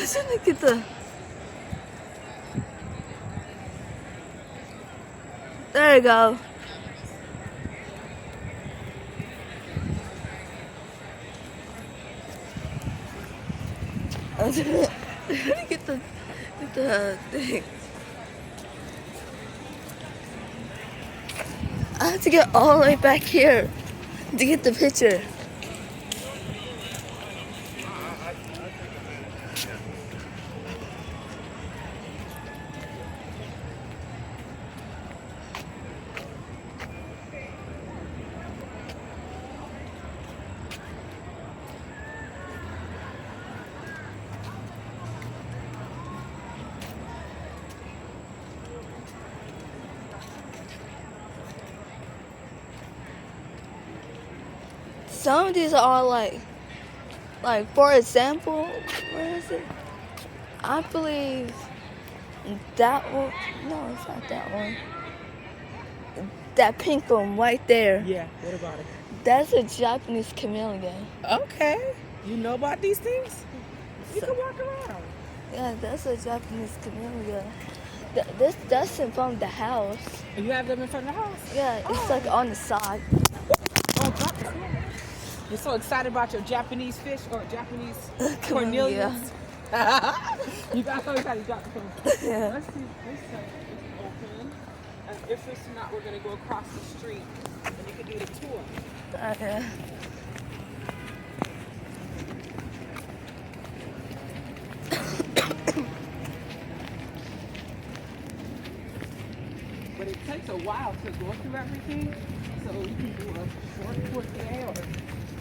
Look at the. There you go. Look at the thing. I have to get all the way back here to get the picture. Some of these are like for example, where is it? I believe that one. No, it's not that one. That pink one right there. Yeah, what about it? That's a Japanese chameleon. Okay. You know about these things? You can walk around. Yeah, that's a Japanese chameleon. That's in front of the house. You have them in front of the house? Yeah, it's like on the side. Oh, drop the phone. You're so excited about your Japanese fish or Japanese cornelians. You got so excited you dropped the phone. Yeah. Let's see this side is open. And if it's not, we're going to go across the street and you can do the tour. Okay. But it takes a while to go through everything. So you can do a short tour today,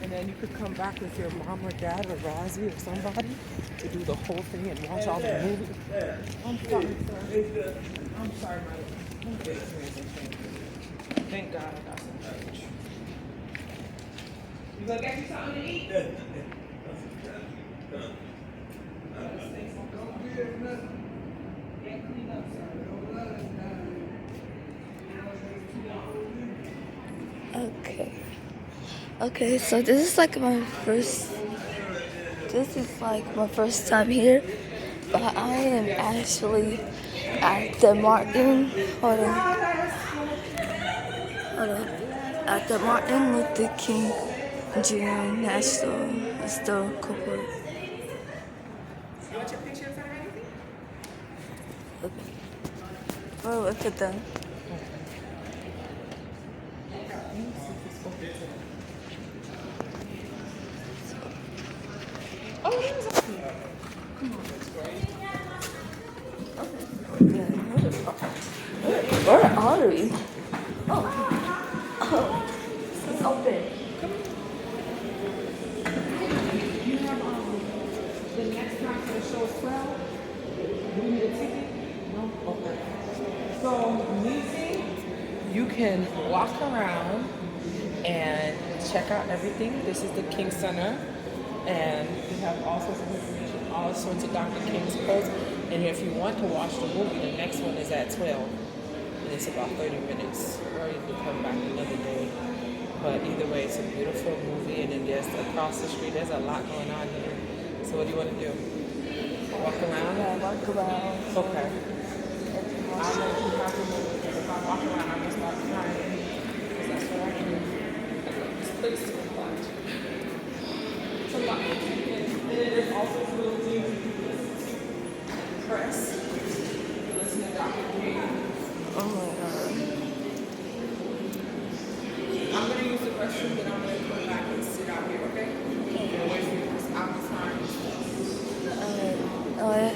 and then you could come back with your mom or dad or Rosie or somebody to do the whole thing and watch all the movies. I'm sorry, sir. I'm sorry, madam. Thank God I got some courage. You gonna get you something to eat? Okay, so this is like my first time here, but I am actually at the Martin, hold on, at the Martin Luther King Jr. National Historical Park. You want your picture in front of anything? Okay. Oh, look at them. Where are we? Oh, it's open. You have the next time for the show is 12. Do you need a ticket? No? Okay. So meeting, you can walk around and check out everything. This is the King Center, and we have all sorts of information, all sorts of Dr. King's quotes. And if you want to watch the movie, the next one is at 12. And it's about 30 minutes, or you can come back another day. But either way, it's a beautiful movie, and then just across the street, there's a lot going on here. So what do you want to do? Walk around? Yeah, walk around. Okay. I'll let you have the movie, because if I walk around, I'm going to start crying. Because that's what I do. This place is a lot. It's a lot. And then there's also this little thing press. Listen to Dr. King. Oh my god. I'm going to use the restroom, then I'm going to come back and sit out here, okay? And wait for you because I'm fine. Oh yeah.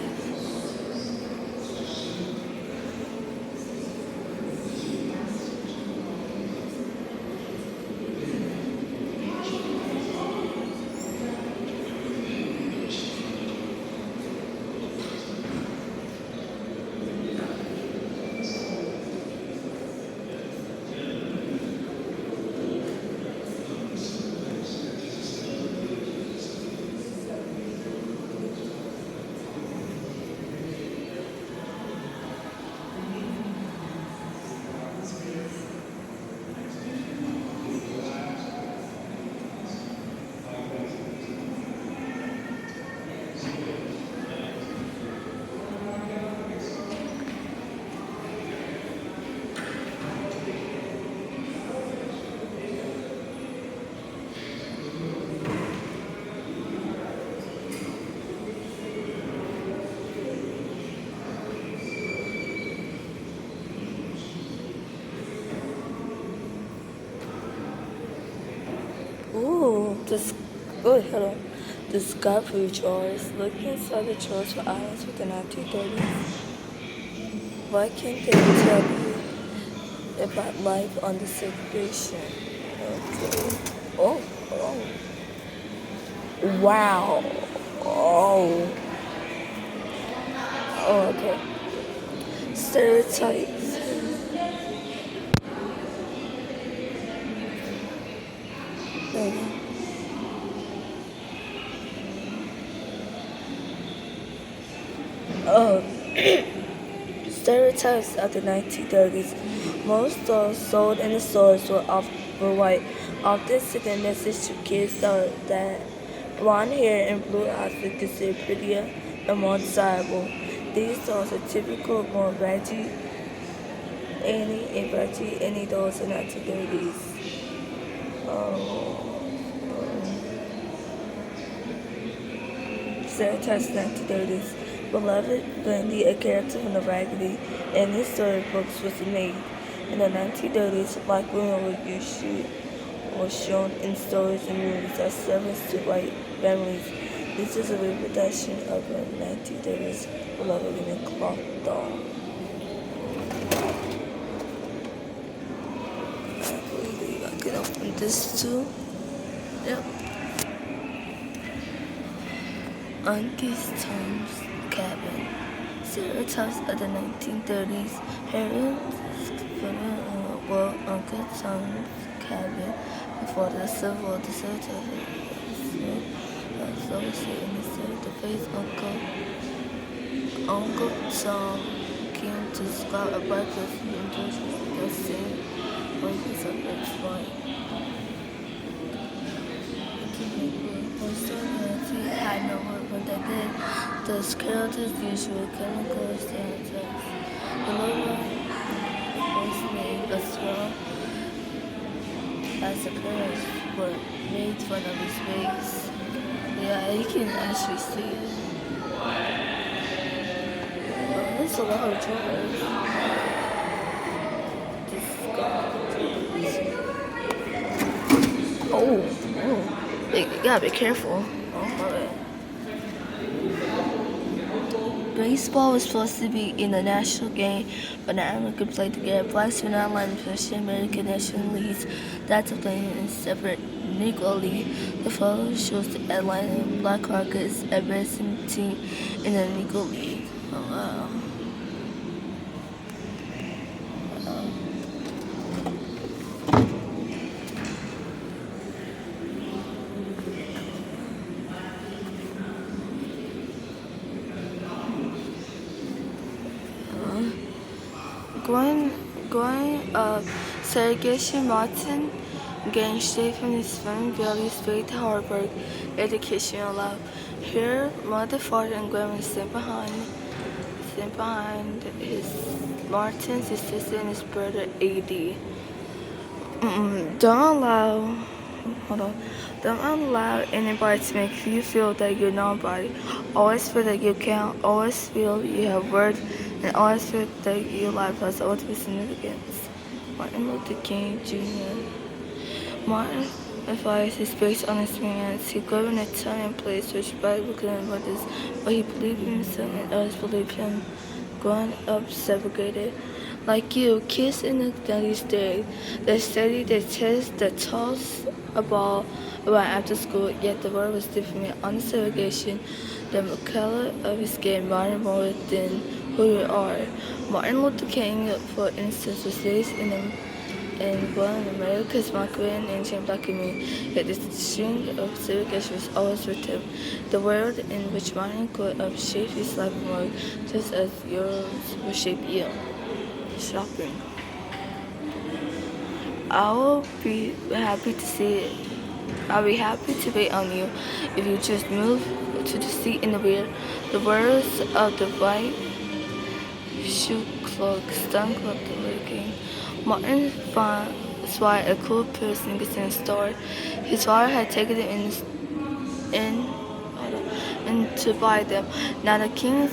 Dis- oh, hold on. Discovery drawers. Look inside the drawers for items with the 1930s. What can they tell you about life on the segregation? Okay. Oh, oh. Wow. Oh. Oh, okay. Stereotypes. Okay. Oh. Stereotypes of the 1930s. Most dolls sold in the stores were white, often sending a message to kids that blonde hair and blue eyes were considered prettier and more desirable. These dolls are typical more Reggie, Annie, and Reggie Annie dolls in the 1930s. Stereotypes in the 1930s. Beloved Blindy, a character from the Raggedy Annie storybooks, was made. In the 1930s, black women were shown in stories and movies as servants to white families. This is a reproduction of a 1930s beloved in a cloth doll. I believe I can open this too. Yep. Auntie's Tom's Cabin. Stereotypes of the 1930s. Harriet's well, Uncle Tom's Cabin before the Civil War. The stereotypes associated in the series. The face Uncle Tom came to describe a black person in Georgia that same voices of its white. Had no word when they did. Those characters usually chemical stereotypes. The logo was made as well as the parents were made fun of his face. Yeah, you can actually see it. There's a lot of drawers. Oh, you gotta be careful. Oh, my bad. Baseball was supposed to be in the national game, but not everyone could play together. Blacks were not allowed to play in American National Leagues. That's a playing in separate Negro League. The photo shows the Atlanta Blackhawks advancing team in the Negro League. Oh wow. Growing up, Segregation Martin gained straight from his family values, faith, hard work, education, and love. Here, mother, father, and grandmother stand behind his Martin's his sister and his brother AD. Don't allow anybody to make you feel that you're nobody. Always feel that you count. Always feel you have worth, and always feel that your life has ultimate significance. Martin Luther King Jr. Martin's advice is based on experience. He grew in a time and place which Bible couldn't others, but he believed in himself and others believed him. Growing up segregated. Like you, kids in the 30s days, they study, they test, they toss a ball around after school, yet the world was different. On the segregation, the color of his skin mattered more than who you are. Martin Luther King, for instance, was raised in one of America's most ancient black community, yet the string of segregation was always with him. The world in which Martin grew up shaped his life more, just as yours will shape you. Shopping. I'll be happy to see it. I'll be happy to wait on you if you just move to the seat in the rear. The words of the white shoe cloak stung up the looking. Martin finds why a cool pair of sneakers in the store. His father had taken it in to buy them. Now the Kings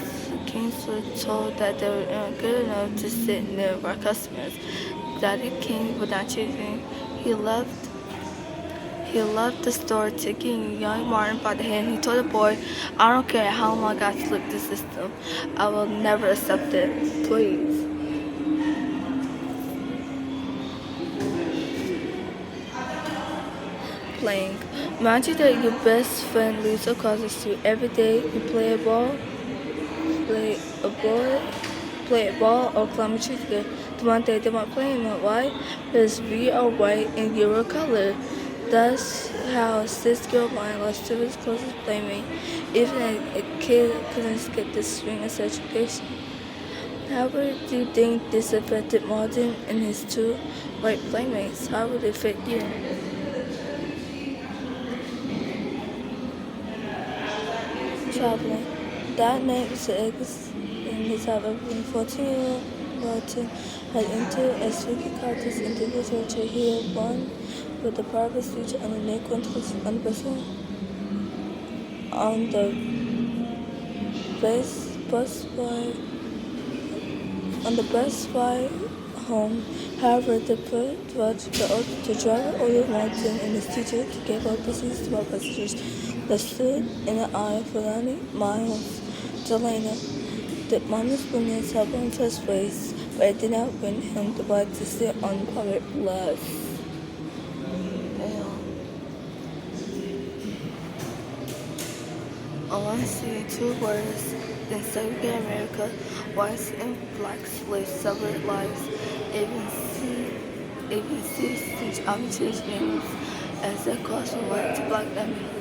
were told that they were good enough to sit near our customers. Daddy King would not choose me. He He left the store taking young Martin by the hand. He told the boy, I don't care how long I flip the system. I will never accept it. Please. Playing. Imagine that your best friend lives across the street every day. You play a ball, play a ball, or climb a tree together. The one day they weren't playing it. Why? Because we are white and you are colored. That's how cis girl line lost to his closest playmate. Even a kid couldn't skip the string of education. However, do you think this affected Martin and his two white playmates? How would it affect you? Traveling. That night was the eggs in his house. 14-year-old Martin had entered a secret contest individual to hear one with the private speech on the neck on the bus ride on the bus ride home. However, the driver ordered Martin and his teacher to give up the seats to our passengers that stood in the aisle for 90 miles. Delana, the Martin's brilliance helped him first place, but it did not win him the right to sit on public bus. I want to see two words in Soviet America, whites and black slaves separate lives. ABCs teach arbitrary names as they cross from white to black Americans.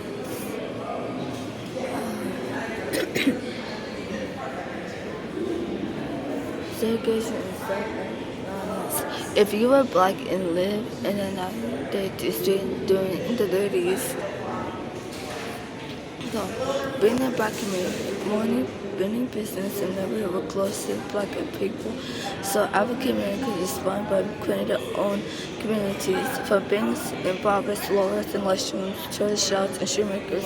Segregation is violence. If you were black and lived in a United district during the 30s, being a black community, building business and neighborhood were close to black people, so African Americans responded by creating their own communities, from banks and barbers, lawyers and restrooms, tourist shops and shoemakers.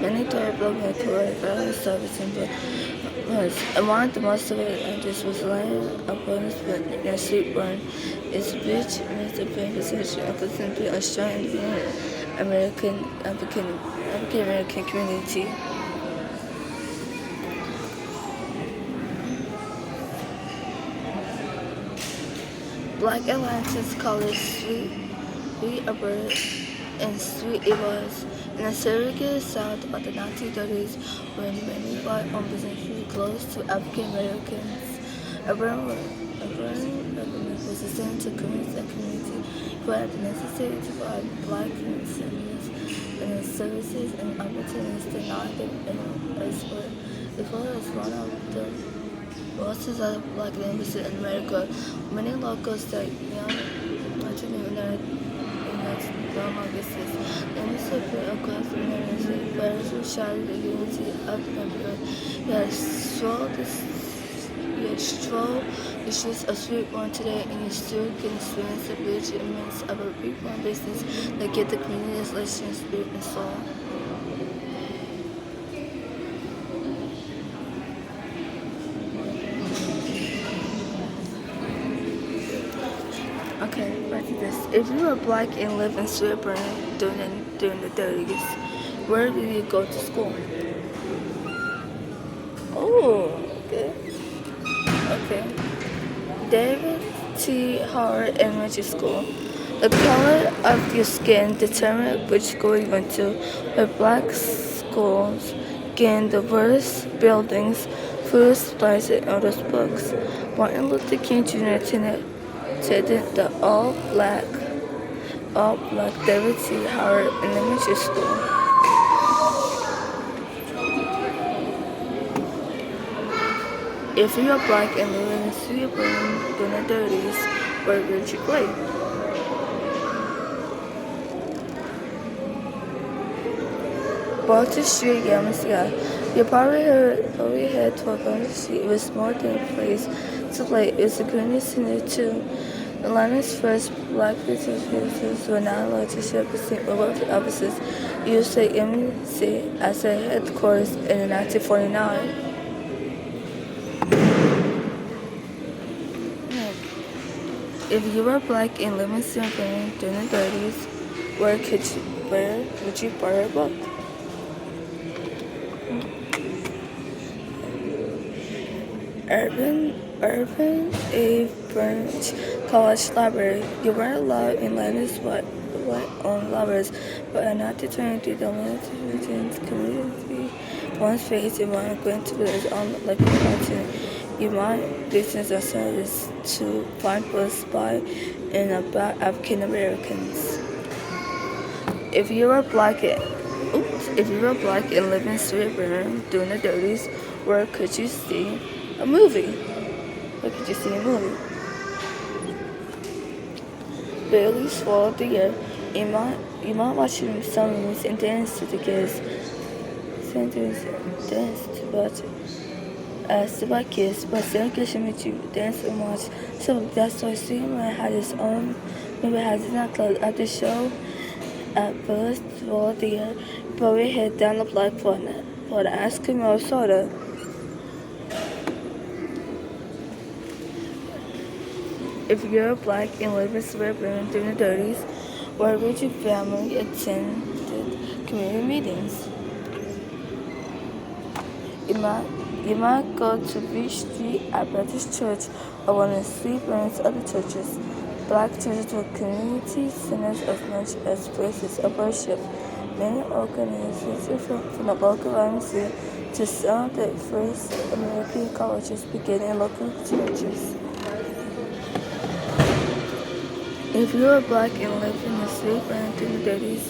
Many thought black men provided various services and one of the most advantageous was land abundance and street burn. Its rich means the bank history and considered to be a strong independent African American community. Black Atlantis called it sweet a bird and sweet it was. In a segregated South about the 1930s, when many white-owned businesses closed to African Americans, urban government was assigned to communities and community who had the necessity to provide black consumers and services and opportunities denied them elsewhere. As well as one of the most of black neighbors in America, many locals that young United business. Neighbors separate across the neighborhood, parents who shouted the unity of the neighborhood. Yet stroll the streets of Sweetwater today, and you still can experience the rich immense of a reform business that give the community its legitimate spirit and soul. Okay, back to this. If you were black and lived in Sweetwater during the 30s, where did you go to school? Oh, okay. Okay. David T. Howard Elementary School. The color of your skin determined which school you went to. With black schools gained diverse buildings, food supplies, and other books. Martin Luther King Jr. attended the all-black David T. Howard Elementary School. If you are black and living in Sweetwater during the 30s, where did you play? Baltimore Street, Yamasiya. You probably heard 12 Baltimore Street. It was more than a place to play. It was a community center too. Atlanta's first black businesses were not allowed to share with wealthy offices. Used to MC as a headquarters in 1949. If you were black and living in Sweetwater during the 30s, where would you prefer a book? Urban A. Branch College Library. You weren't allowed in Linus what on libraries, but are not determined to the limited community. One space you want going to is on like content. You might business or service to find books by and about African Americans. If you were black and living in Sweden during the 30s, where could you see a movie? Where could you see a movie? Barely swallowed the air. You might watch some movies and dance to the kids. Dance to watch as to my kids, but still getting with you dance and watch. So that's why Superman had his own movie has his nightclub at the show at Buzz Theater, but we head down the block for the Eskimo soda. If you're black and live in suburban during the 30s, where would your family attended community meetings? You might go to Beach Street at Baptist Church or one of the Sleepers other churches. Black churches were community centers as much as places of worship. Many organizations from the local YMCA to some of the first American colleges began in local churches. If you were black and lived in the Sleepers in the 30s,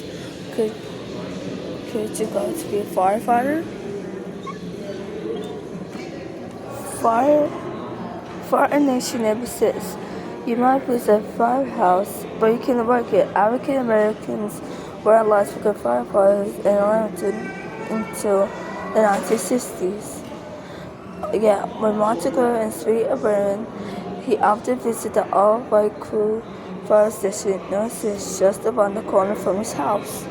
could you go to be a firefighter? Fire Nation never says you might visit a firehouse, but you can work it. African Americans were allowed to become firefighters in Atlanta until the 1960s. Yeah, when Montego and Sweet Urban, he often visited the all-white crew fire station nurses just around the corner from his house.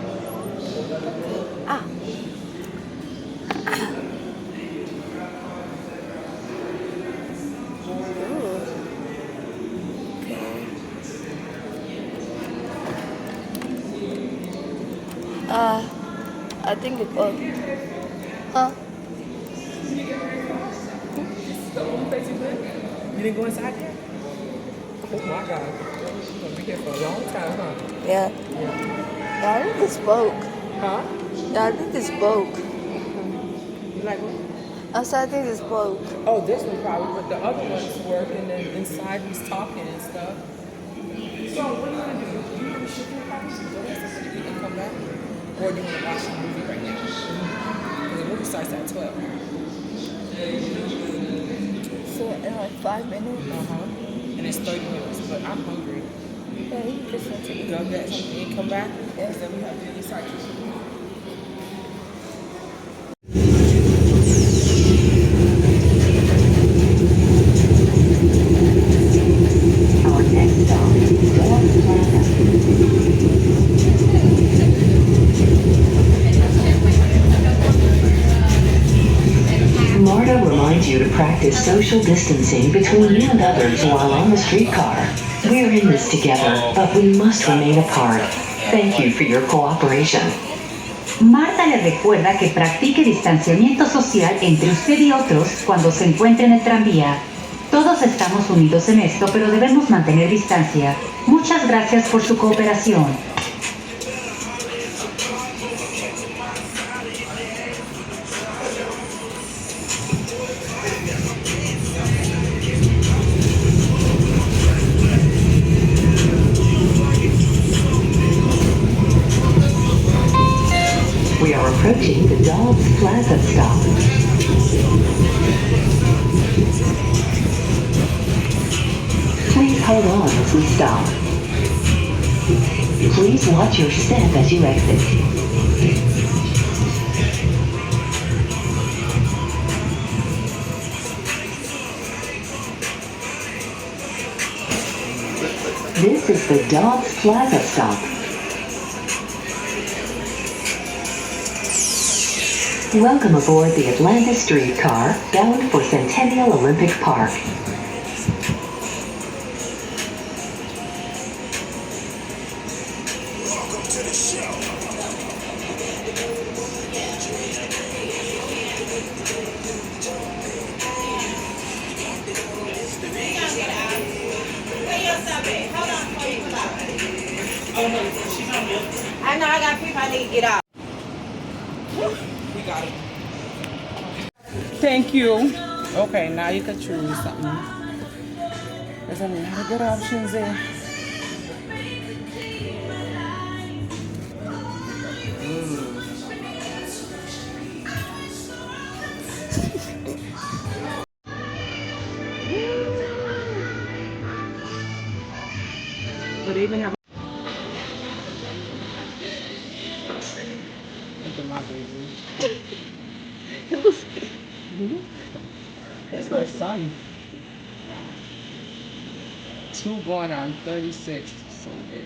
I think it's both. Huh? The only place you went? You didn't go inside there? Oh my God. You're going to be here for a long time, huh? Yeah. Yeah, I think it's spoke. Huh? Yeah, I think it's spoke. You like what? I said I think it's spoke. Oh, this one probably, but the other one's working and inside he's talking and stuff. So what do you want to do? Do you want to ship your copies? Go get something to eat and come back? Or do you want to watch the movie right now? Because the movie starts at 12. So in like 5 minutes? And it's 30 minutes, but I'm hungry. Yeah, you can get something to eat. Go get something and come back? Yeah. Because then we have to start. Our next stop is Dog Plaza. MARTA reminds you to practice social distancing between you and others while on the streetcar. We're in this together, but we must remain apart. Thank you for your cooperation. Marta le recuerda que practique distanciamiento social entre usted y otros cuando se encuentre en el tranvía. Todos estamos unidos en esto, pero debemos mantener distancia. Muchas gracias por su cooperación. We are approaching the Dobbs Plaza stop. Please hold on as we stop. Please watch your step as you exit. This is the Dobbs Plaza stop. Welcome aboard the Atlanta streetcar bound for Centennial Olympic Park. Welcome to the show. need to get out. We got it. Thank you. Okay, now you can choose something. There's a lot of good options there. But they even have. Look at my baby. That's my son. 2 going on 36. So big.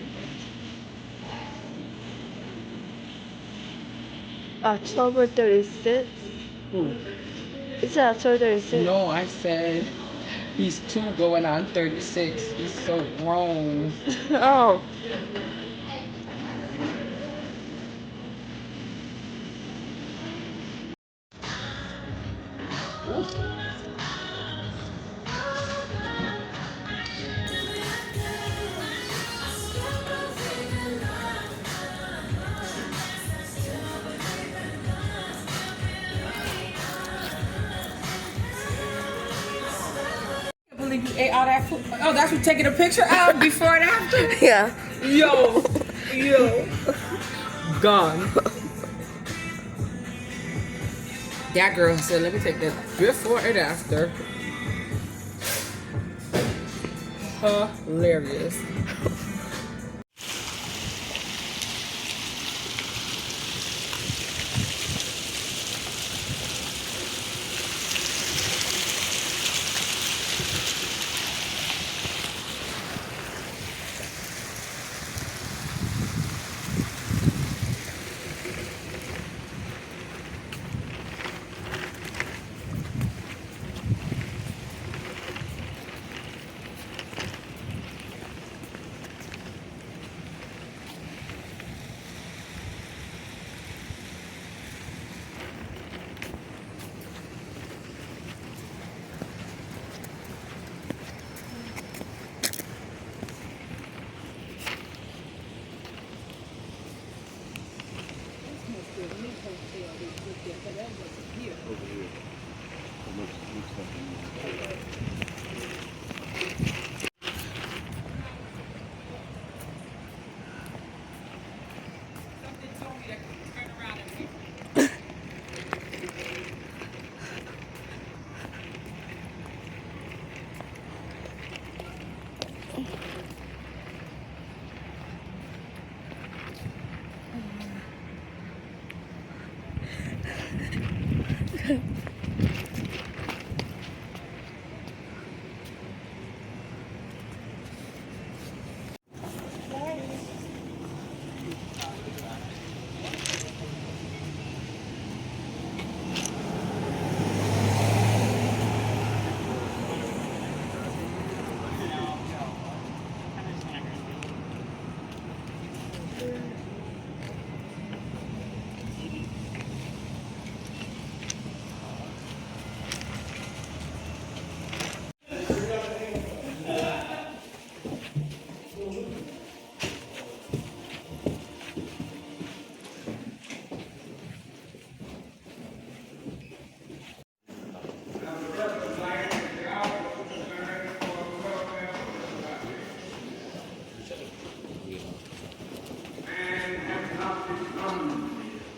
October 36th? Who? Is it October 36th? No, I said he's 2 going on 36. He's so grown. Oh. I can't believe you ate all that food. Oh, that's you taking a picture of before and after? Yeah. Yo. Gone. That girl said, let me take that before and after. Hilarious.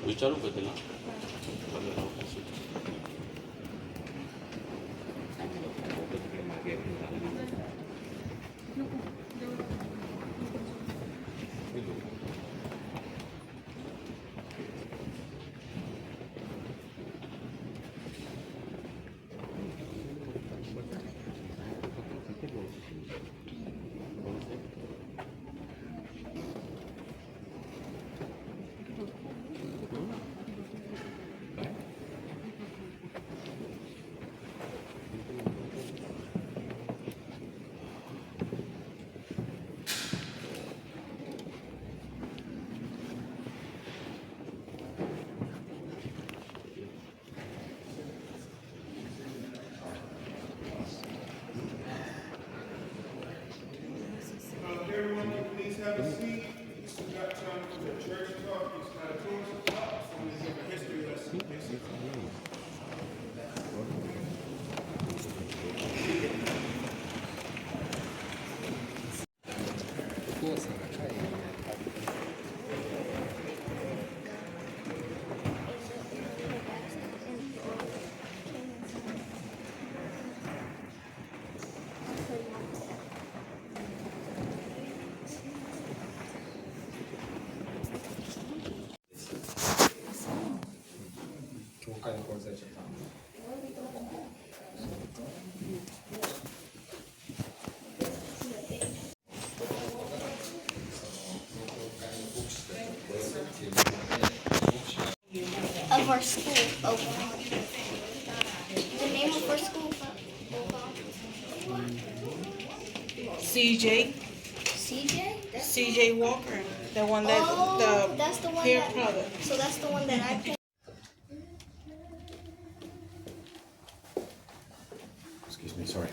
विचारू का त्याला Шукай на когось зачитав. Of our school, Oklahoma. The name of our school, Oklahoma. CJ, CJ? That's CJ Walker, the one that Oh, that's the one hair that. product. So that's the one that I picked. Excuse me, sorry.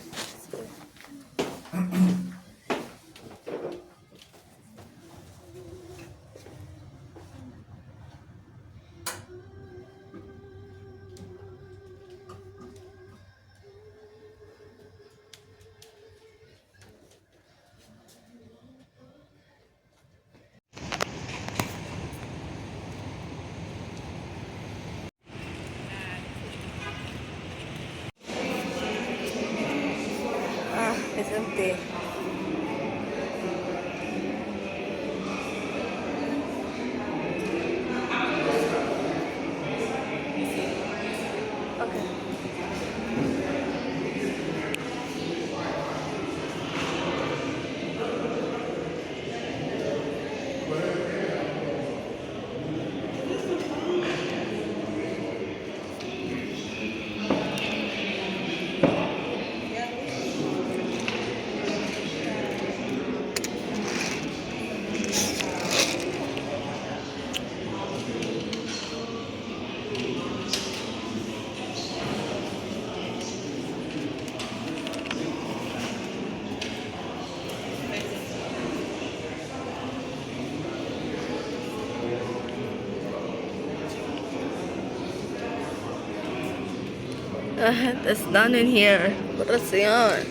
Ah, it's empty. Okay. That's none in here. Corazón.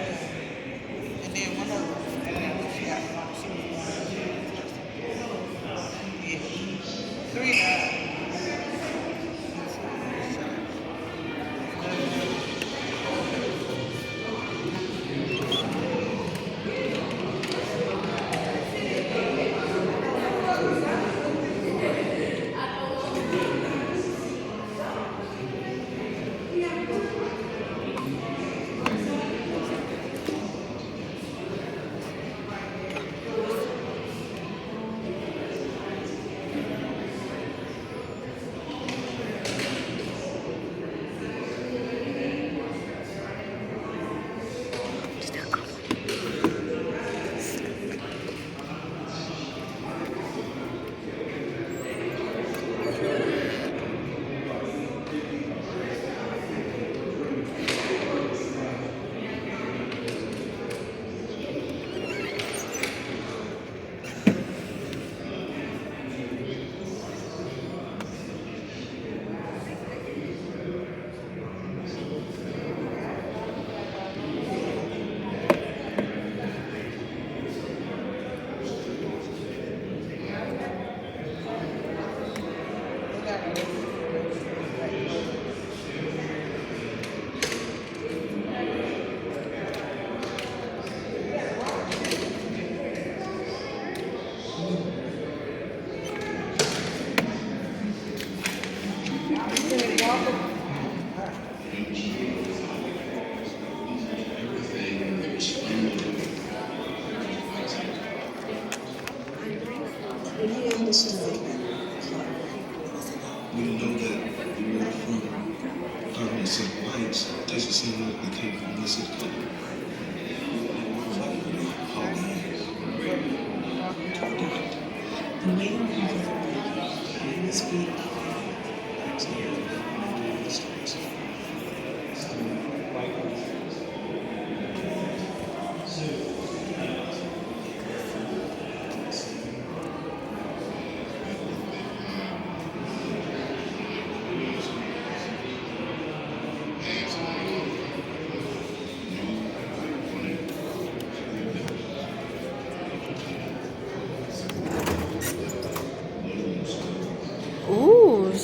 And then one of them, yeah, three. We don't know that we were from dark city whites. Texas seemed like they came from this city color. The way that we must be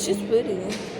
She's pretty.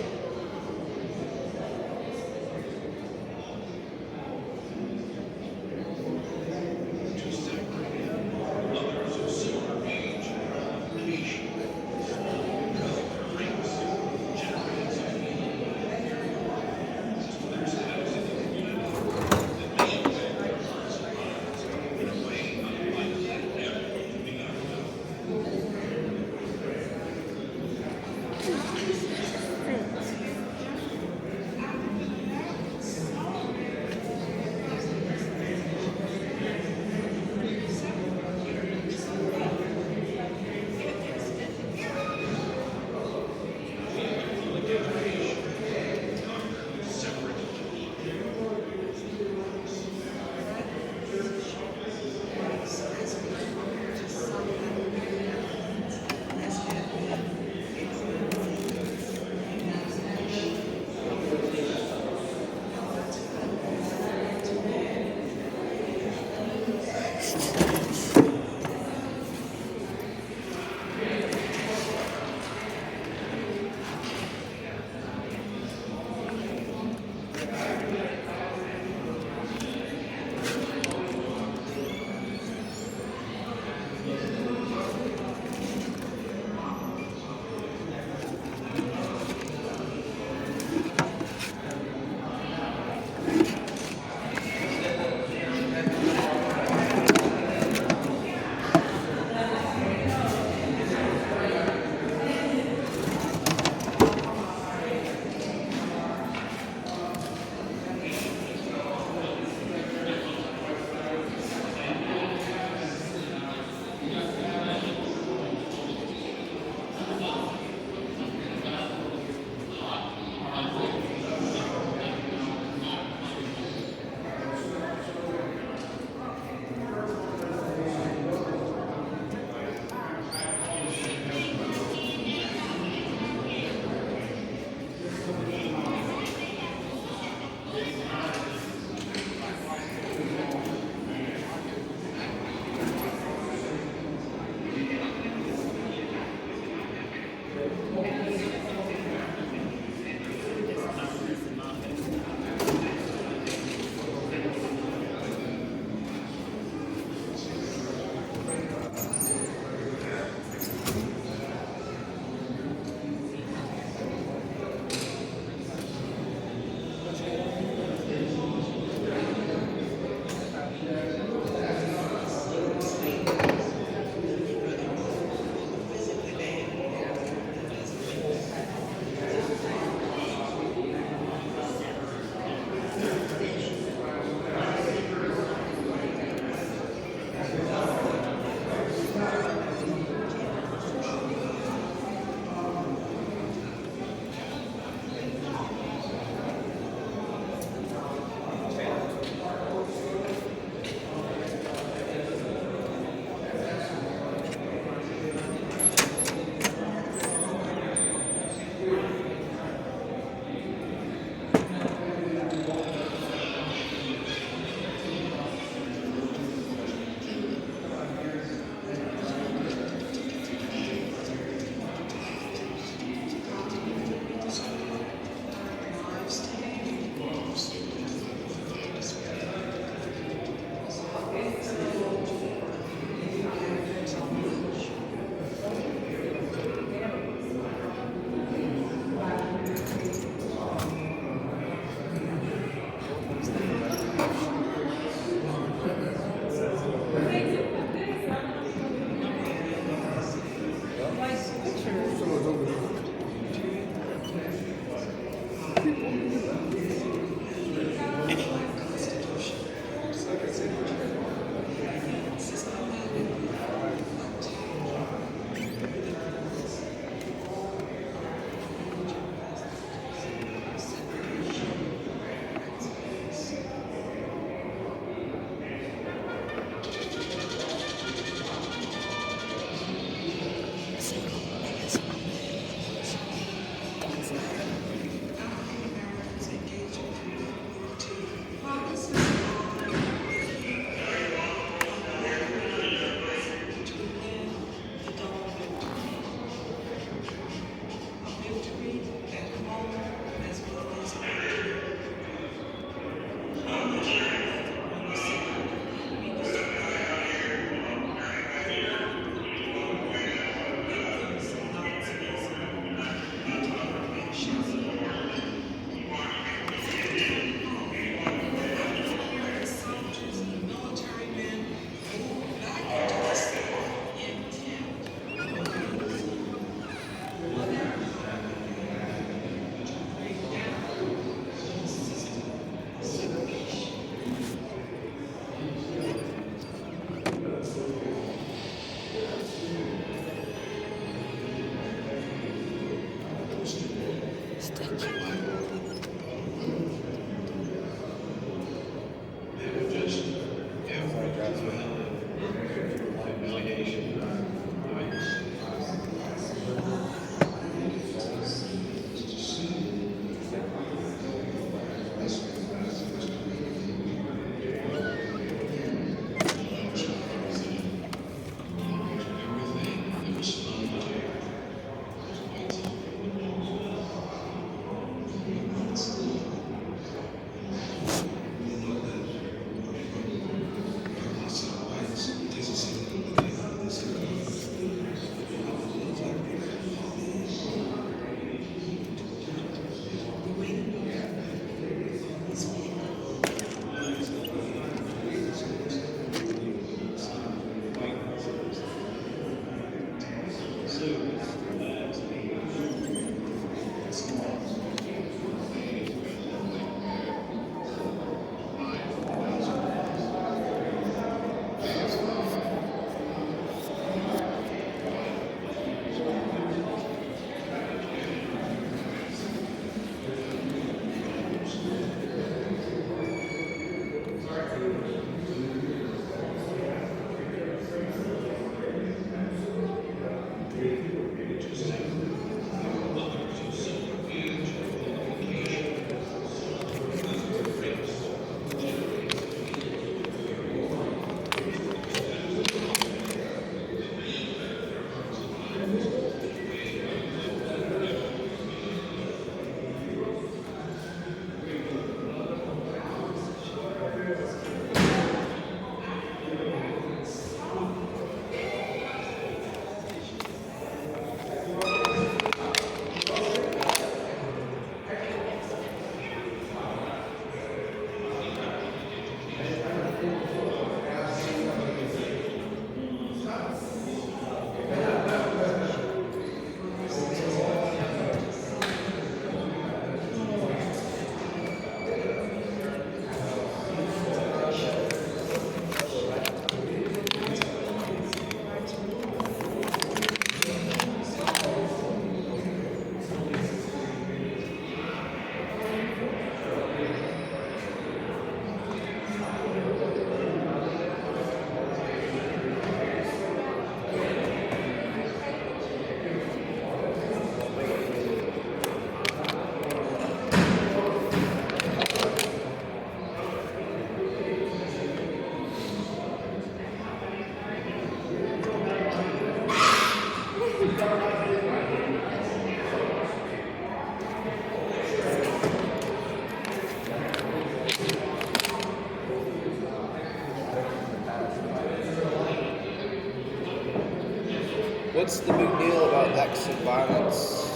What's the big deal about acts of violence?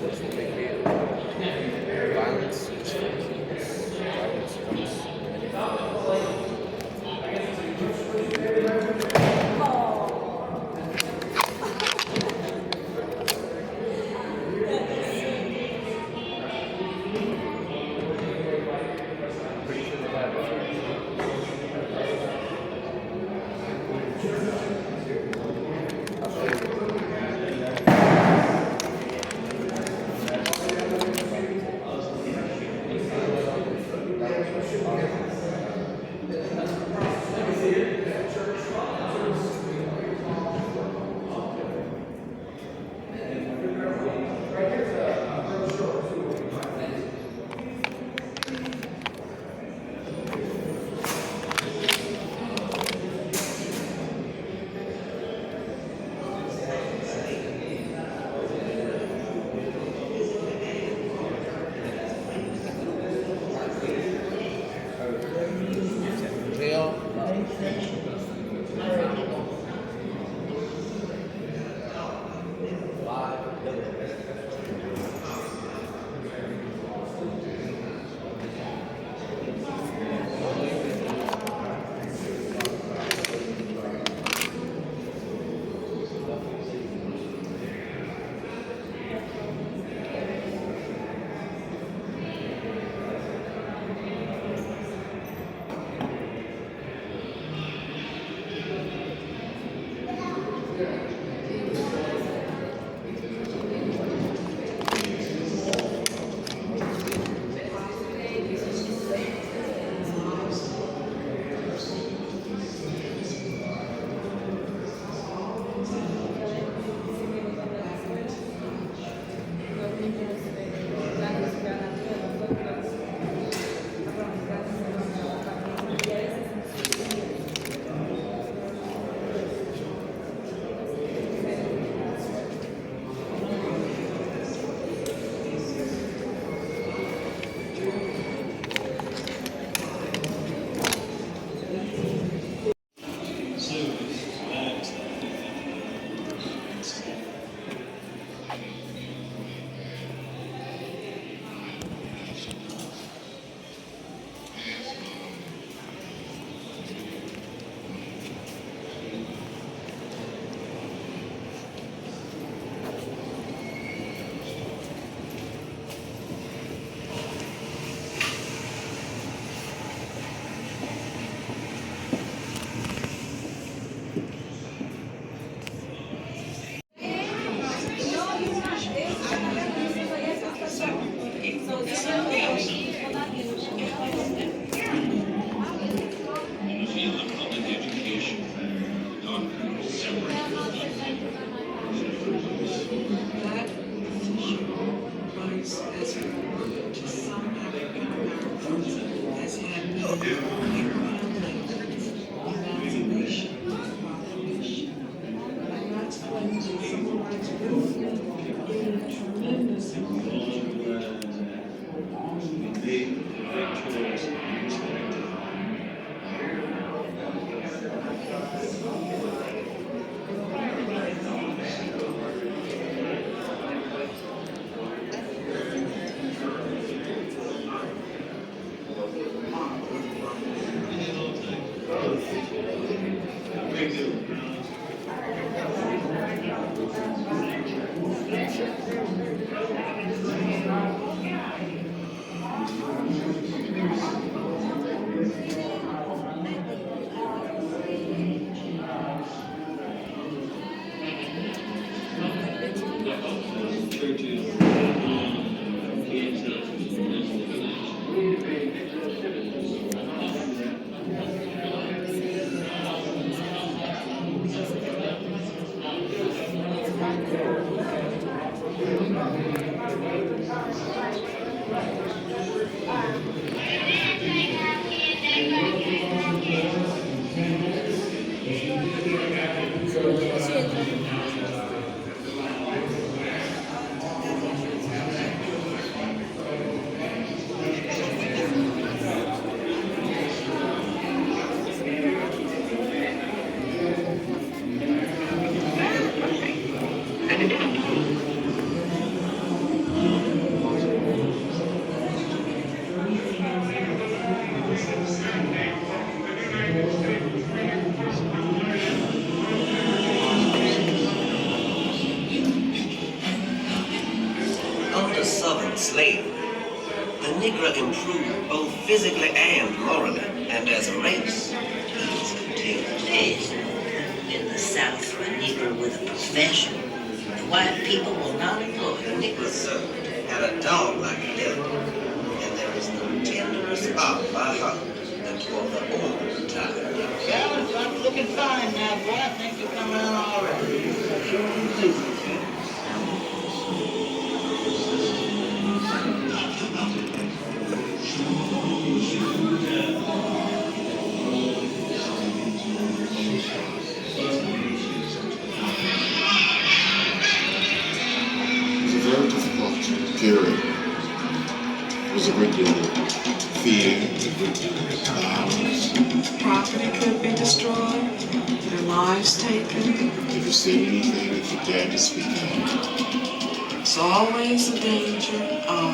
What's the big deal? Violence is violence comes. Under Southern slavery, the Negro improved both physically and morally, and as a race, he is continued. Yes. In the South, a Negro with a profession, the white people will not employ The him. Negro servant had a dog-like ability, and there is no tenderer spot by heart than toward the old time. Well, I'm looking fine now, boy. I think you're coming on all right. It was a very difficult period. It was a great deal of fear, a great deal of violence. Property could be destroyed, their lives taken. If you said anything that your dad to speak out, There's always the danger of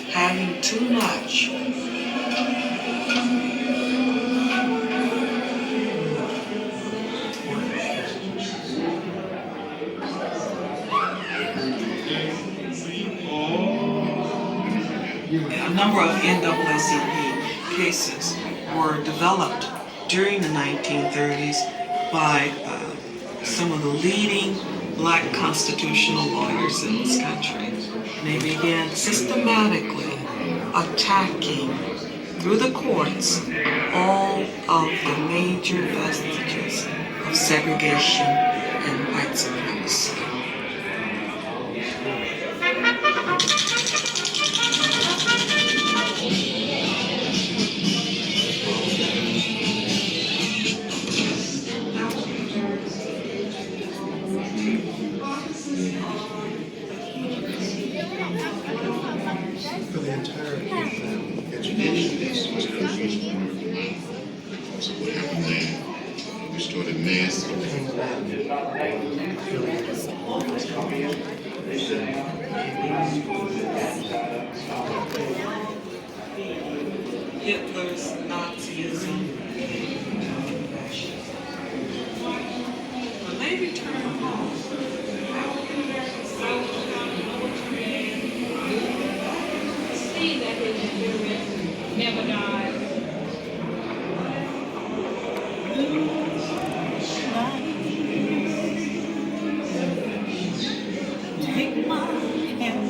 having too much. A number of NAACP cases were developed during the 1930s by some of the leading black constitutional lawyers in this country. And they began systematically attacking, through the courts, all of the major vestiges of segregation and white supremacy. for the entire education, this was confusion on the mind because of what happened there. We started Hitler's Nazism. When they returned home, see that his spirit never died. Take my hand.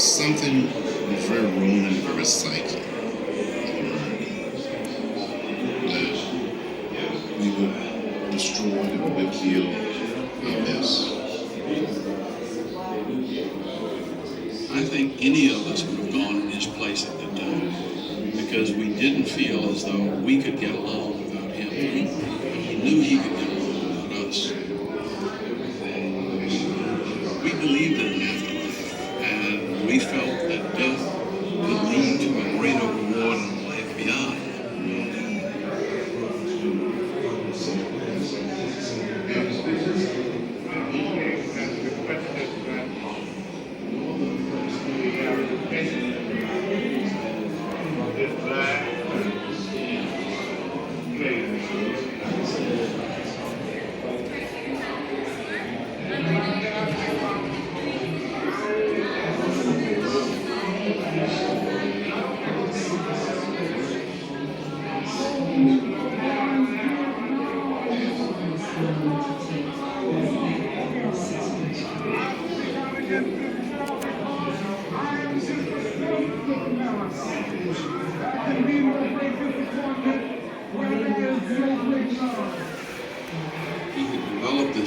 something very Roman and very psychic in America that we would destroy, that we would kill a mess. I think any of us would have gone in his place at that time because we didn't feel as though we could get along without him. He knew he could get along without us. We believed in an afterlife, and we felt that death could lead to a greater reward in life beyond.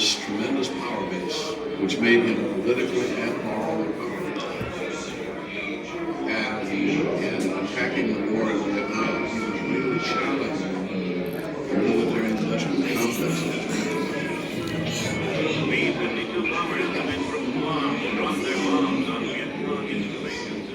this tremendous power base, which made him politically and morally powerful. And in attacking the war in Vietnam, he was really challenging the military industrial complex. B-52 bombers coming from Guam dropped their bombs on Vietnam installations.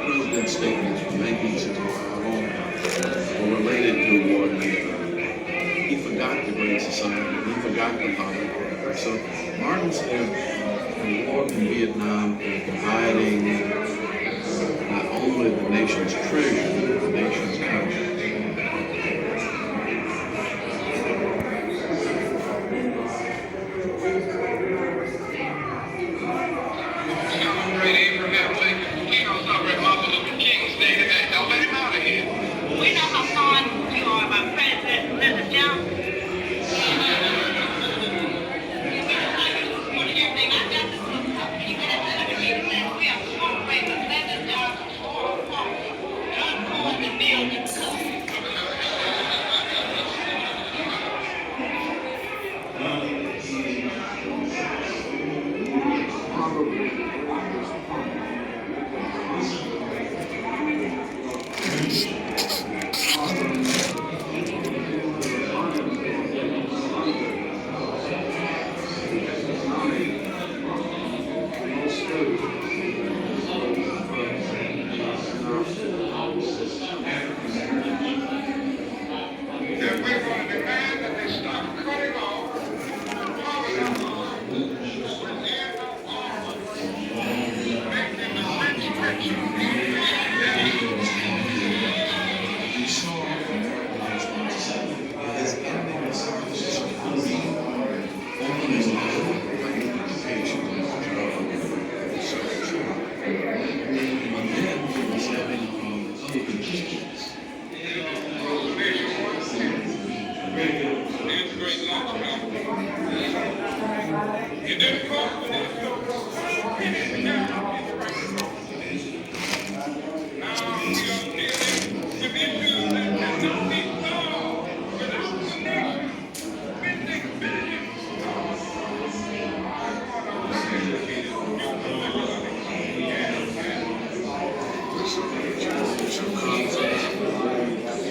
President's statements from 1965 were related to the war in Vietnam. He forgot the Great Society, he forgot the poverty. So Martin said the war in Vietnam is dividing not only the nation's treasure, but the nation's conscience. Abraham Lincoln. We don't celebrate Martin Luther King's Day today. Don't let him out of here. We know how fond you are of our President Lyndon Johnson.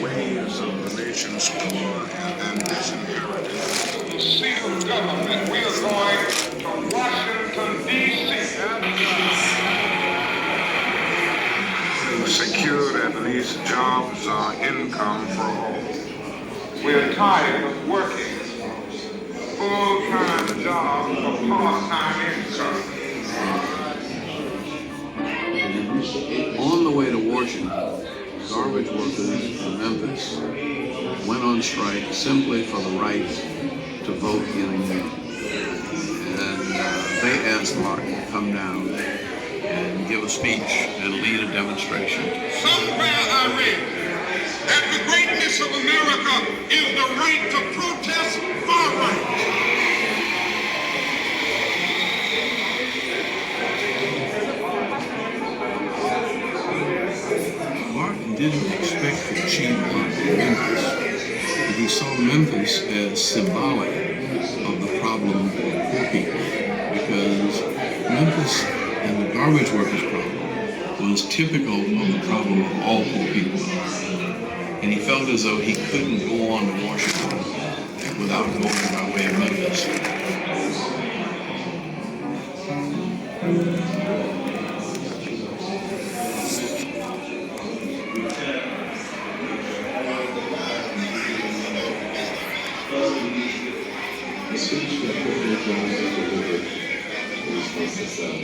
Waves of the nation's poor and disinherited. The seat of government, we are going to Washington, D.C. Secured at least jobs, income for all. We're tired of working full-time jobs for part-time income. On the way to Washington, garbage workers in Memphis went on strike simply for the right to vote in a union. And they asked Martin to come down and give a speech and lead a demonstration. Somewhere I read that the greatness of America is the right to protest our rights. Martin didn't expect to achieve a lot in Memphis, but he saw Memphis as symbolic of the problem of poor people, because Memphis and the garbage workers problem was typical of the problem of all poor people. And he felt as though he couldn't go on to Washington without going by way of Memphis. The speech that President Johnson delivered was supposed to sell.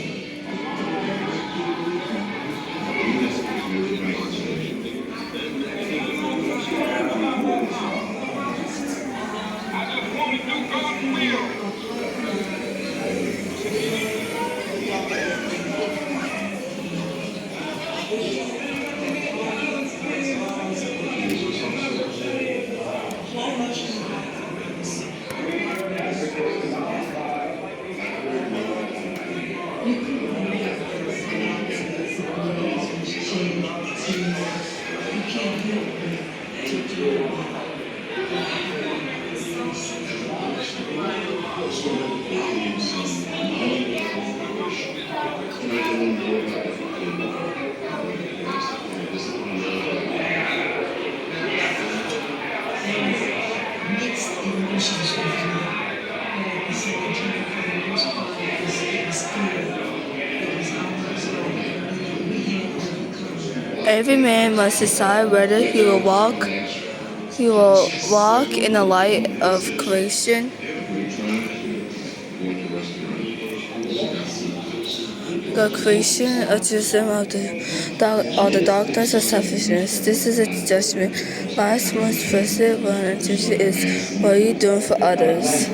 Every man must decide whether he will walk in the light of creation. The creation, a system of the darkness of selfishness. This is a judgment. My most first one attention is what are you doing for others?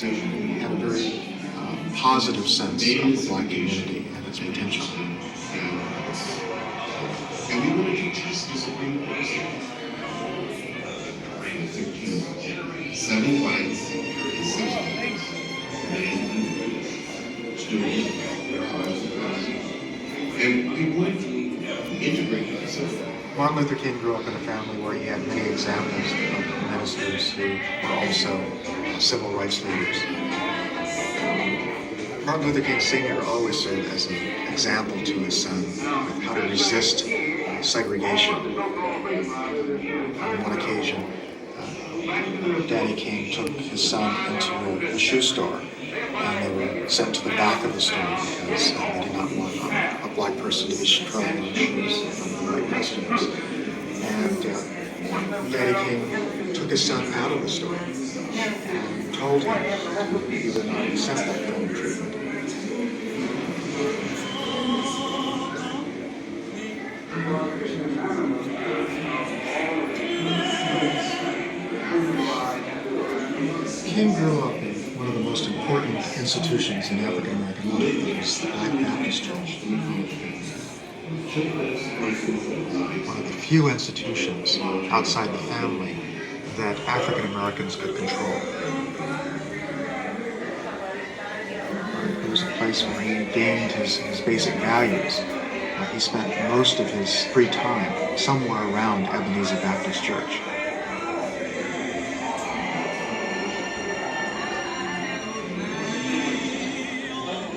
Had a very positive sense of the Black community and its potential. And we wanted to test the Supreme Court. 7 whites and 6 blacks. And we wanted to integrate ourselves. Martin Luther King grew up in a family where he had many examples of ministers who were also civil rights leaders. Martin Luther King Sr. always served as an example to his son of how to resist segregation. On one occasion, Daddy King took his son into a shoe store, and they were sent to the back of the store because they did not want a black person to be trying on shoes from the white customers. And Daddy King took his son out of the store and told him he would not accept that kind of treatment. King grew up in one of the most important institutions in African American life, that was the Black Baptist Church. One of the few institutions outside the family that African Americans could control. It was a place where he gained his basic values. He spent most of his free time somewhere around Ebenezer Baptist Church.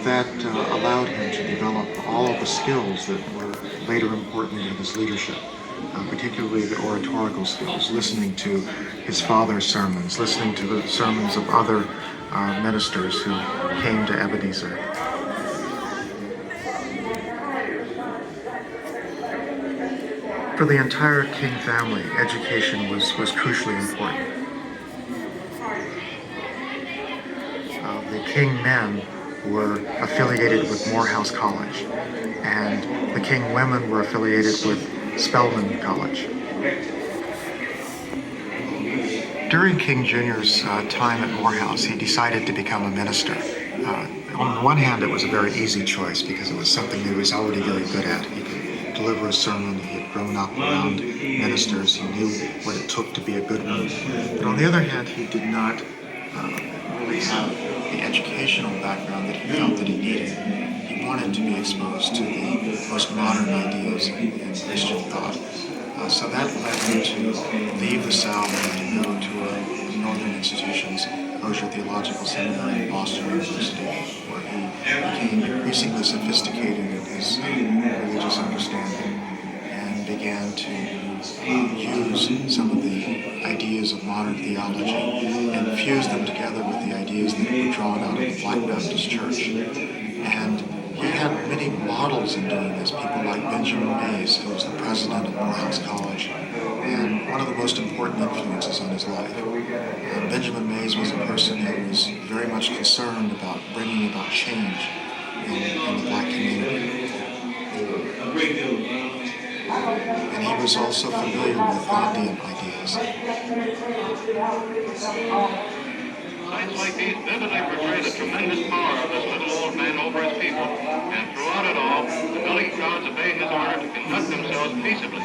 That allowed him to develop all of the skills that were later important in his leadership, particularly the oratorical skills, listening to his father's sermons, listening to the sermons of other ministers who came to Ebenezer. For the entire King family, education was crucially important. The King men were affiliated with Morehouse College, and the King women were affiliated with Spelman College. During King Jr.'s time at Morehouse, he decided to become a minister. On the one hand, it was a very easy choice because it was something that he was already very good at. He could deliver a sermon, he had grown up around ministers, he knew what it took to be a good one. But on the other hand, he did not really have the educational background that he felt that he needed. He wanted to be exposed to the most modern ideas in Christian thought. So that led him to leave the South and to go to northern institutions, Osher Theological Seminary and Boston University, where he became increasingly sophisticated in his religious understanding and began to use some of the modern theology and fused them together with the ideas that were drawn out of the Black Baptist Church. And he had many models in doing this, people like Benjamin Mays, who was the president of Morehouse College, and one of the most important influences on his life. Benjamin Mays was a person who was very much concerned about bringing about change in the black community. And he was also familiar with Gandhian ideas. Sights like these vividly portray the tremendous power of this little old man over his people, and throughout it all, the milling crowds obey his order to conduct themselves peaceably.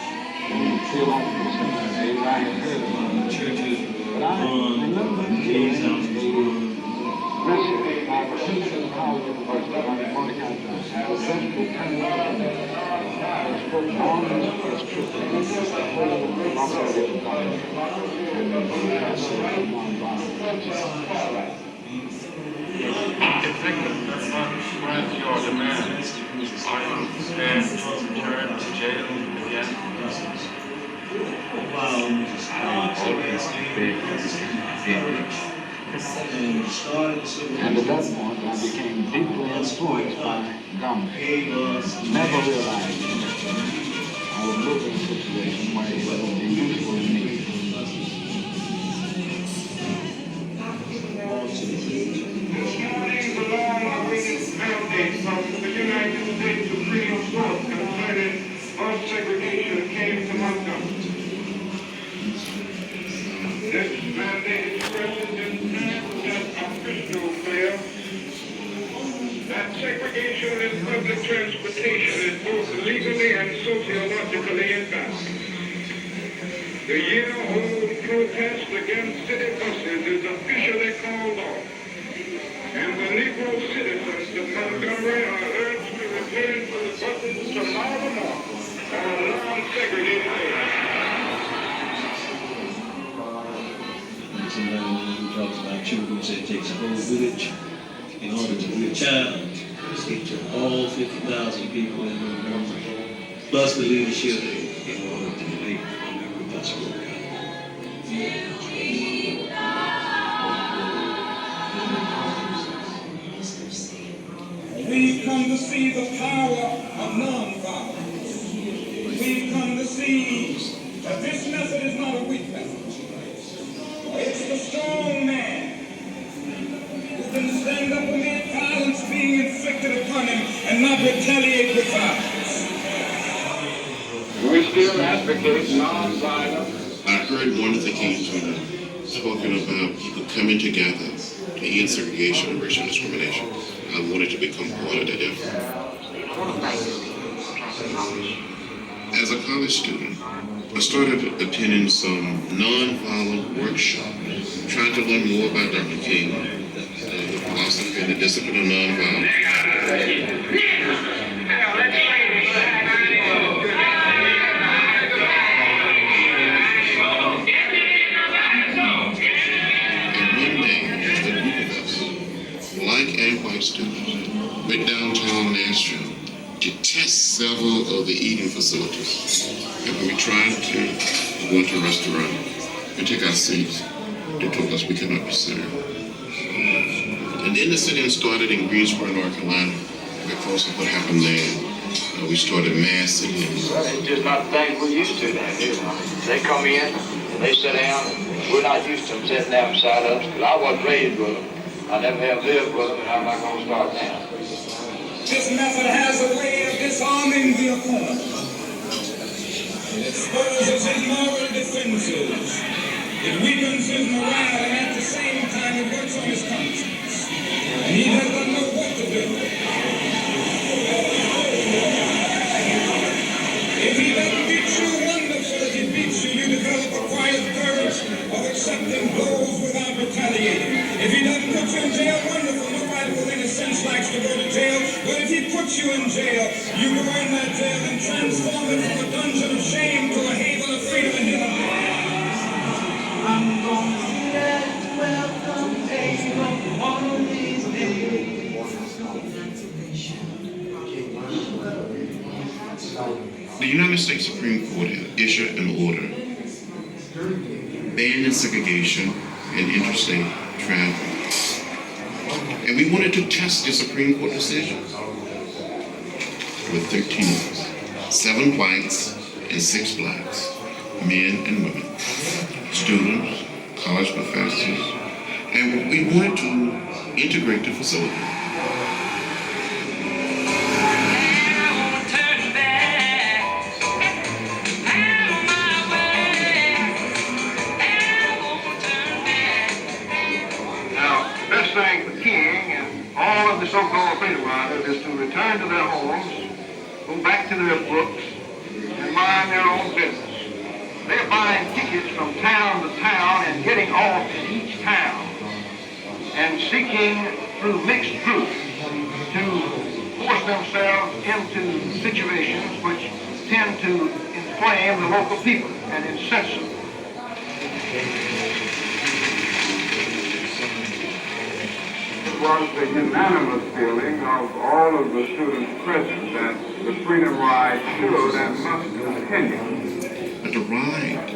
If victims express your demands, are you prepared to return to jail again? And at that point, I became deeply influenced by Gandhi. Never realized I would live in a situation where it would be useful to me. The long-awaited mandate from the United States Supreme Court concerning bus segregation came to Montgomery. This mandate expresses in terms that are crystal clear that segregation in public transportation is both legally and sociologically invalid. The year-old protest against city buses is officially called off, and the Negro citizens of Montgomery are urged to return to the buses tomorrow morning on a non-segregated basis. Somebody who talks about children said it takes a whole village in order to be a child. Let's get to all 50,000 people in Montgomery, plus the leadership in order to make Montgomery bus program. We've come to see the power of non-violence. We've come to see that this method is not a weak method. It's the strong man who can stand up amid violence being inflicted upon him and not retaliate with violence. We still advocate non-violence. I heard one of the Kingsmen spoken about people coming together to end segregation and racial discrimination. I wanted to become part of that effort. As a college student, I started attending some nonviolent workshops, trying to learn more about Dr. King, the philosophy and the discipline of nonviolence. Black and white students went downtown Nashville to test several of the eating facilities. And when we tried to go into a restaurant and take our seats, they told us we could not be served. And then the sit-in started in Greensboro, North Carolina, because of what happened there. We started mass sit-ins. Well, it's just not the things we're used to down here. They come in, and they sit down, and we're not used to them sitting down beside us, because I wasn't raised with them. I never have lived with them, and I'm not going to start now. This method has a way of disarming the opponent. It exposes his moral defenses. It weakens his morale, and at the same time it works on his conscience. And he doesn't know what to do. If he doesn't beat you, wonderful. If he beats you, you develop a quiet courage of accepting blows without retaliating. If he doesn't put you in jail, wonderful. Nobody with any sense likes to go to jail. But if he puts you in jail, you go in that jail and transform it from a dungeon of shame to a haven of freedom and liberty. I'm going to get welcome April one of these days. The United States Supreme Court had issued an order banning segregation and interstate travel. And we wanted to test the Supreme Court decision with 13 of us, 7 whites and 6 blacks, men and women, students, college professors, and we wanted to integrate the facility. Best thing for King and all of the so-called freedom riders is to return to their homes, go back to their books, and mind their own business. They're buying tickets from town to town and getting off in each town and seeking through mixed groups to force themselves into situations which tend to inflame the local people and incense them. It was the unanimous feeling of all of the students present that the Freedom Ride should and must continue. But the ride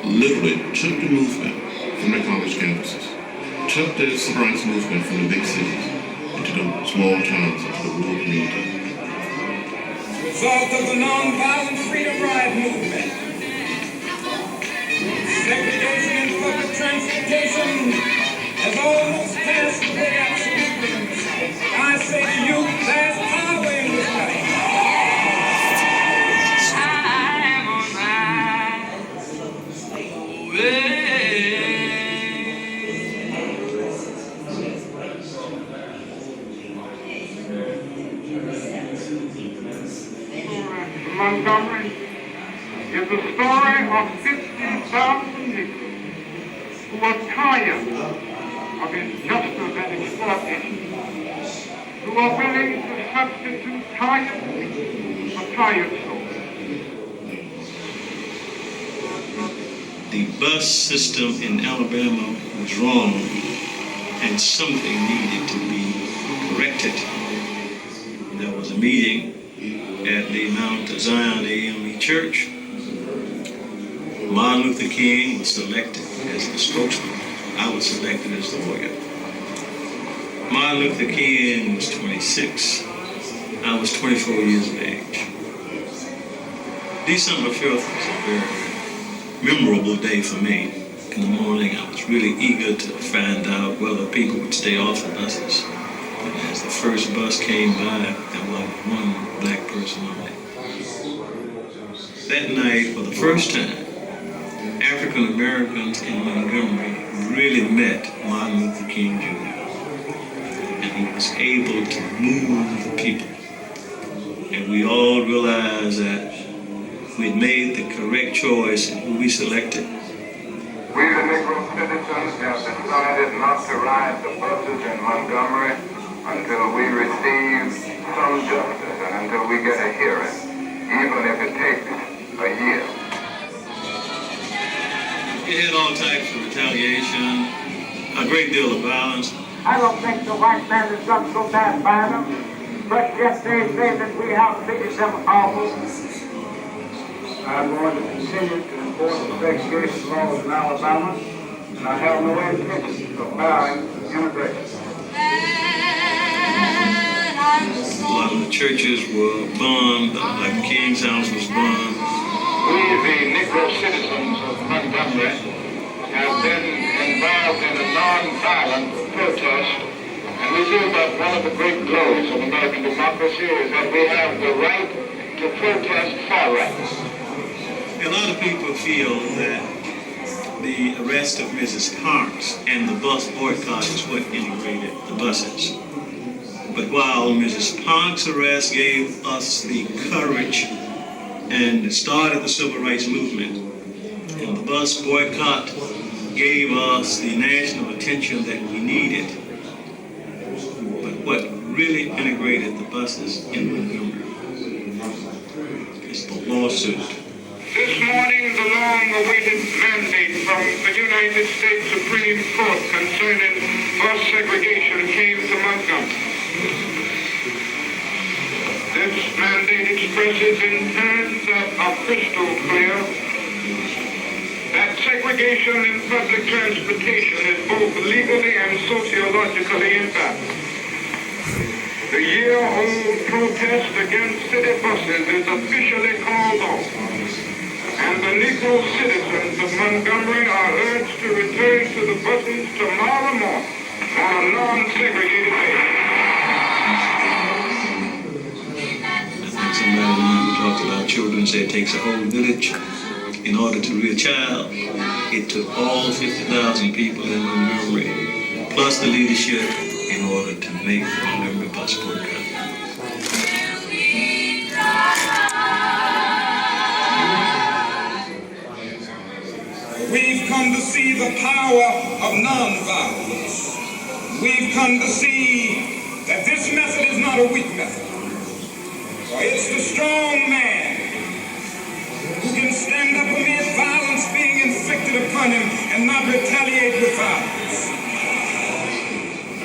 literally took the movement from the college campuses, took the civil rights movement from the big cities into the small towns, into the rural communities. Result of the nonviolent Freedom Ride movement. Segregation in public transportation has almost passed away absolutely. I say to you, there's power in this place. I'm on my way. Montgomery is the story of 50,000 people who are tired of injustice and exploitation, who are willing to substitute tired for tired souls. The bus system in Alabama was wrong, and something needed to be corrected. There was a meeting at the Mount Zion AME Church. Martin Luther King was selected as the spokesman. I was selected as the lawyer. Martin Luther King was 26. I was 24 years of age. December 5th was a very memorable day for me. In the morning, I was really eager to find out whether people would stay off the buses. But as the first bus came by, there was one black person on it. That night, for the first time, African Americans in Montgomery really met Martin Luther King Jr. And he was able to move the people. And we all realized that we'd made the correct choice in who we selected. We, the Negro citizens, have decided not to ride the buses in Montgomery until we receive some justice and until we get a hearing, even if it takes a year. It had all types of retaliation, a great deal of violence. I don't think the white man has done so bad by them, but yet they say that we have figured them out. I'm going to continue to enforce the segregation laws in Alabama, and I have no intention of bowing immigration. A lot of the churches were bombed, like King's house was bombed. We, the Negro citizens of Montgomery, have been involved in a non-violent protest, and we feel that one of the great glories of American democracy is that we have the right to protest for rights. A lot of people feel that the arrest of Mrs. Parks and the bus boycott is what integrated the buses. But while Mrs. Parks' arrest gave us the courage and started the civil rights movement, and the bus boycott gave us the national attention that we needed. But what really integrated the buses in Montgomery is the lawsuit. This morning, the long-awaited mandate from the United States Supreme Court concerning bus segregation came to Montgomery. This mandate expresses in terms that are crystal clear segregation in public transportation is both legally and sociologically invalid. The year-old protest against city buses is officially called off, and the Negro citizens of Montgomery are urged to return to the buses tomorrow morning on a non-segregated basis. Somebody talked about children, said it takes a whole village in order to rear a child. It took all 50,000 people in Montgomery, plus the leadership, in order to make Montgomery possible. We've come to see the power of nonviolence. We've come to see that this method is not a weak method. It's the strong man who can stand up amid violence being inflicted upon him and not retaliate with violence.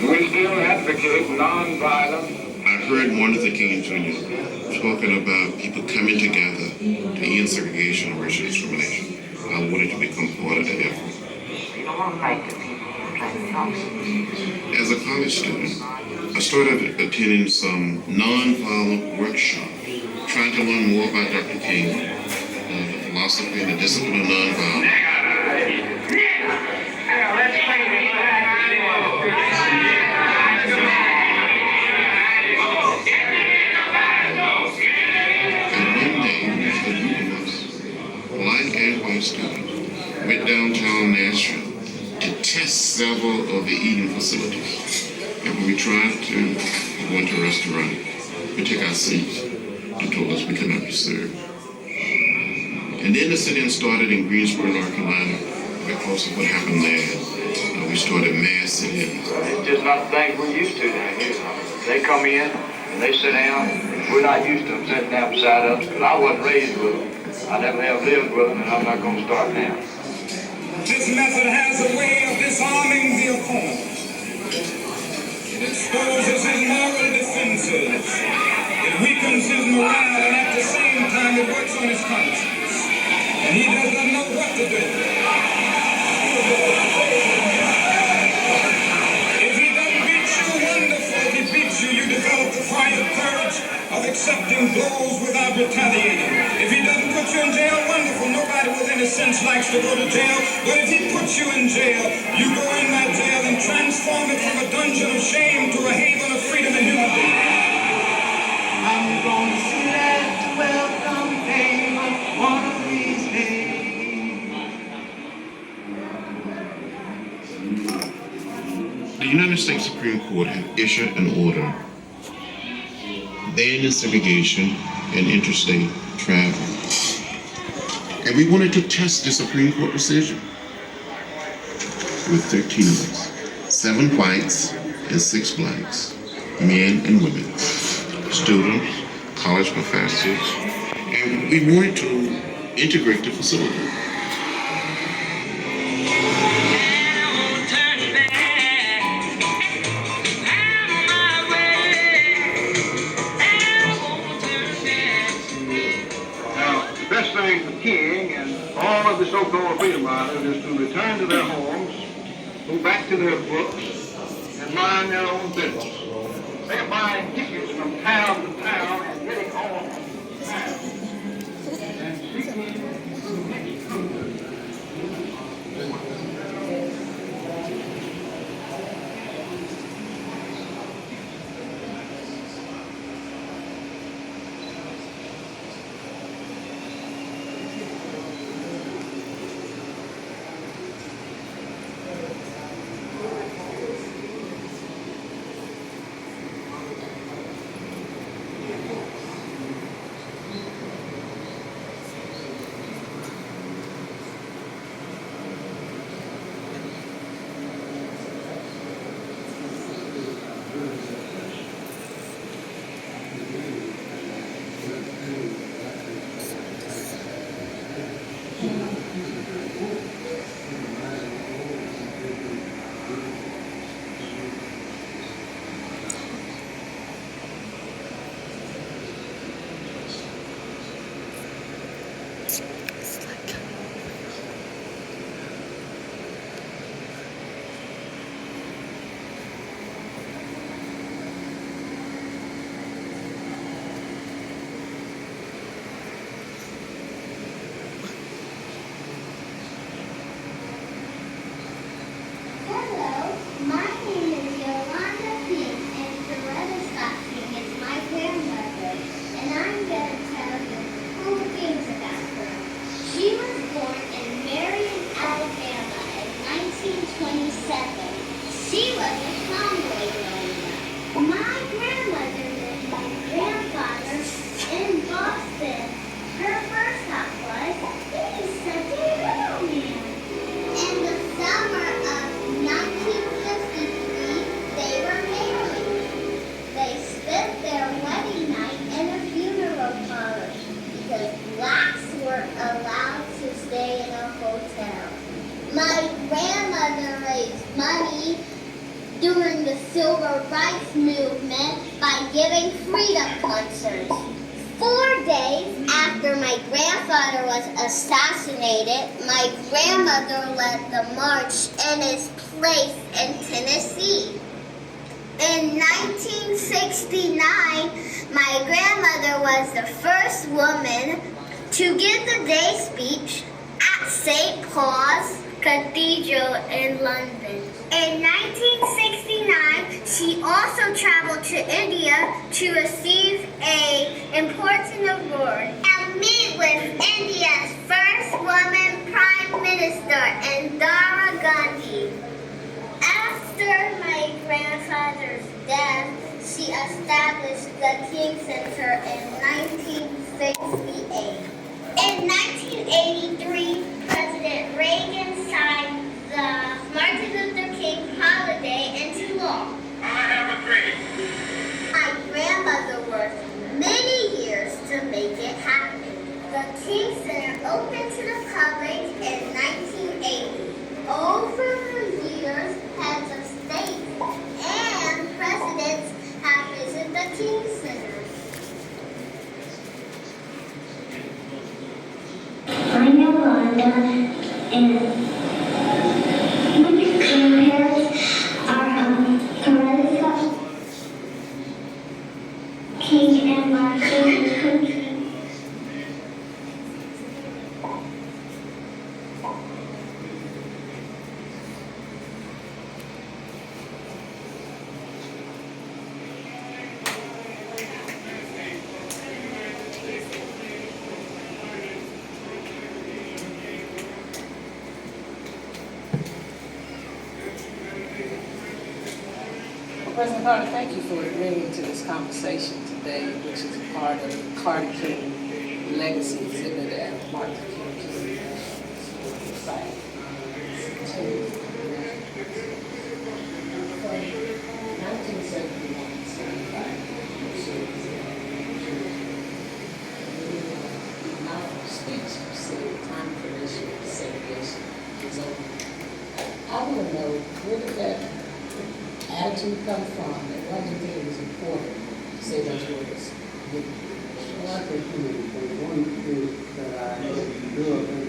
We still advocate nonviolence. I heard Martin Luther King Jr. talking about people coming together to end segregation and racial discrimination. I wanted to become part of that effort. As a college student, I started attending some nonviolent workshops, trying to learn more about Dr. King, the philosophy and the discipline of nonviolence. Black and white students went downtown Nashville to test several of the eating facilities. And when we tried to go into a restaurant, we took our seats. They told us we could not be served. And then the sit-in started in Greensboro, North Carolina, because of what happened there. We started mass sit-ins. It's just not the thing we're used to down here. They come in and they sit down. We're not used to them sitting down beside us, because I wasn't raised with them. I never have lived with them, and I'm not going to start now. This method has a way of disarming the opponent. It exposes his moral defenses. It weakens his morale, and at the same time it works on his conscience. And he does not know what to do. If he doesn't beat you, wonderful. If he beats you, you develop the quiet courage of accepting blows without retaliating. If he doesn't put you in jail, wonderful. Nobody with any sense likes to go to jail. But if he puts you in jail, you go in that jail and transform it from a dungeon of shame to a haven of freedom and unity. I'm going to see that welcome favor one of these days. The United States Supreme Court had issued an order banning segregation and interstate travel. And we wanted to test the Supreme Court decision with 13 of us, 7 whites and 6 blacks, men and women, students, college professors, and we wanted to integrate the facility. King and all of the so-called freedom riders is to return to their homes, go back to their books, and mind their own business. They're buying tickets from town to town and getting home from town. And seeking My grandmother raised money during the Civil Rights Movement by giving freedom concerts. 4 days after my grandfather was assassinated, my grandmother led the march in his place in Tennessee. In 1969, my grandmother was the first woman to give the day speech at St. Paul's Cathedral in London. In 1969, she also traveled to India to receive an important award and meet with India's first woman Prime Minister, Indira Gandhi. After my grandfather's death, she established the King Center in 1968. In 1983, President Reagan signed the Martin Luther King holiday into law. I have a dream. My grandmother worked many years to make it happen. The King Center opened to the public in 1980. Over the years, heads of state and presidents have visited the King Center. I'm Yolanda, and my grandparents are Coretta King and Martin Luther King. President Carter, thank you for bringing to this conversation today, which is a part of the Carter King Legacy exhibit at Martin Luther King site. From 1971 to 75, now speaks for saying time for this segregation is over. I want to know, where did that attitude come from, and why do you think it was important to say those words? Well, I think, one thing that I grew up in,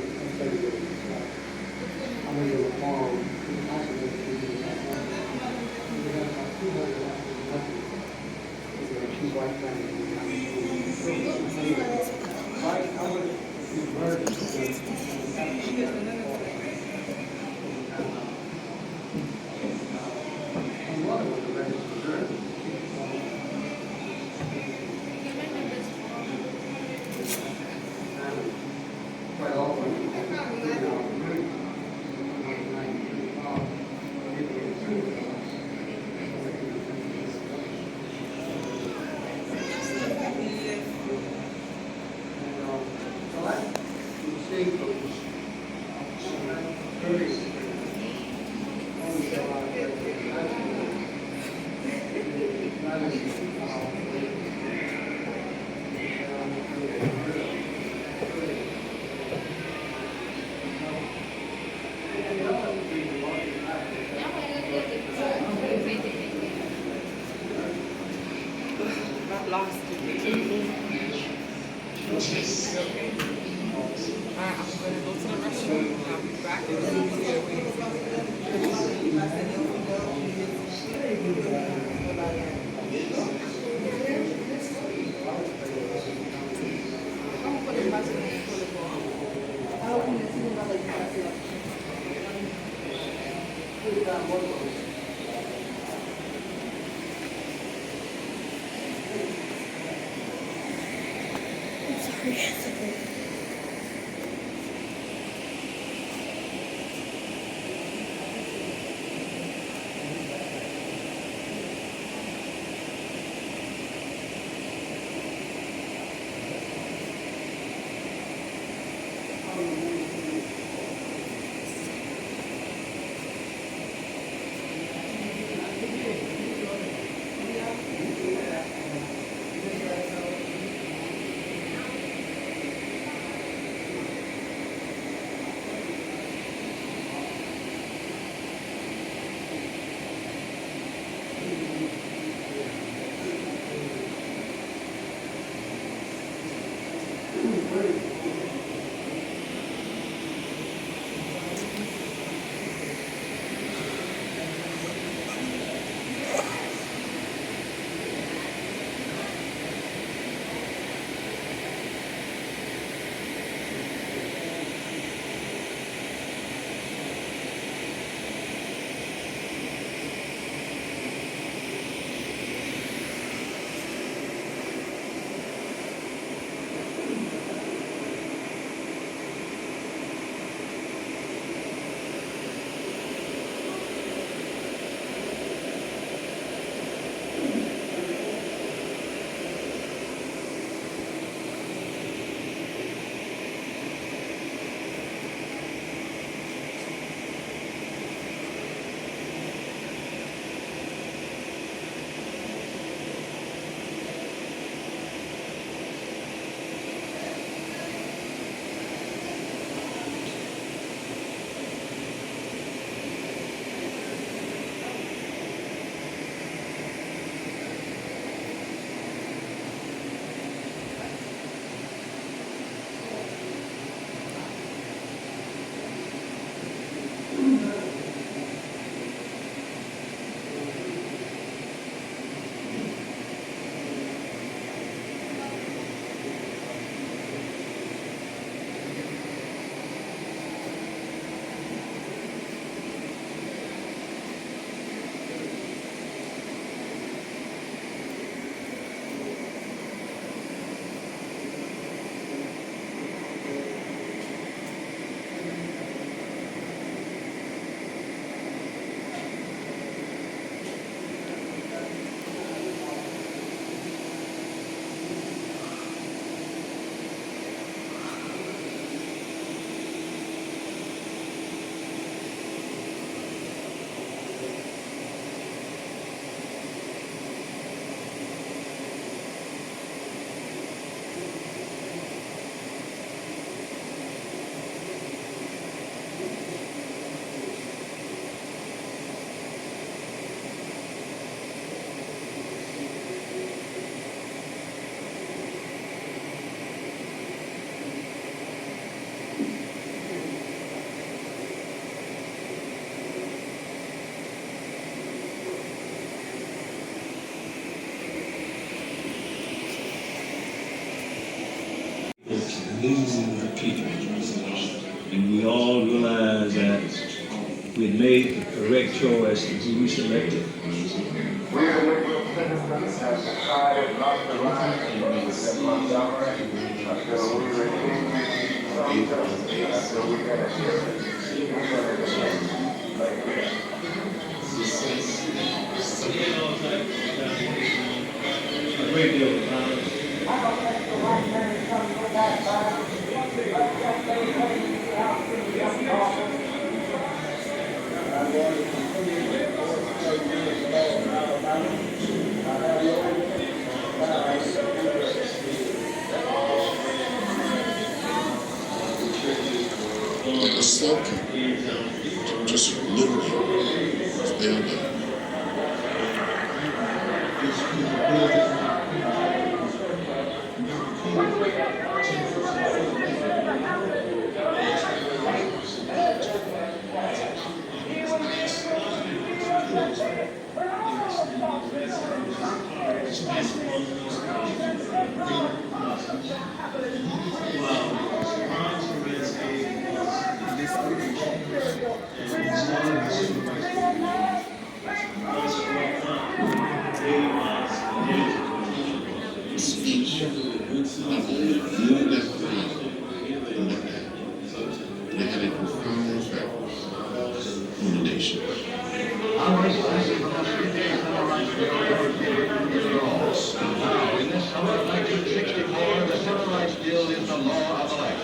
I went to a farm, I had about 200 two white families. I was converted losing the people. And we all realize that we had made the correct choice to who we selected. We are looking for citizens have decided not to rise in Montgomery until we receive some justice, until we get a hearing. We're going to defend. Thank A great deal of violence. The assault just literally fell down. Speech not only fueled that faith in that day, but it had a profound effect on the nation. In this summer of 1964, the Civil Rights Bill is the law of the land.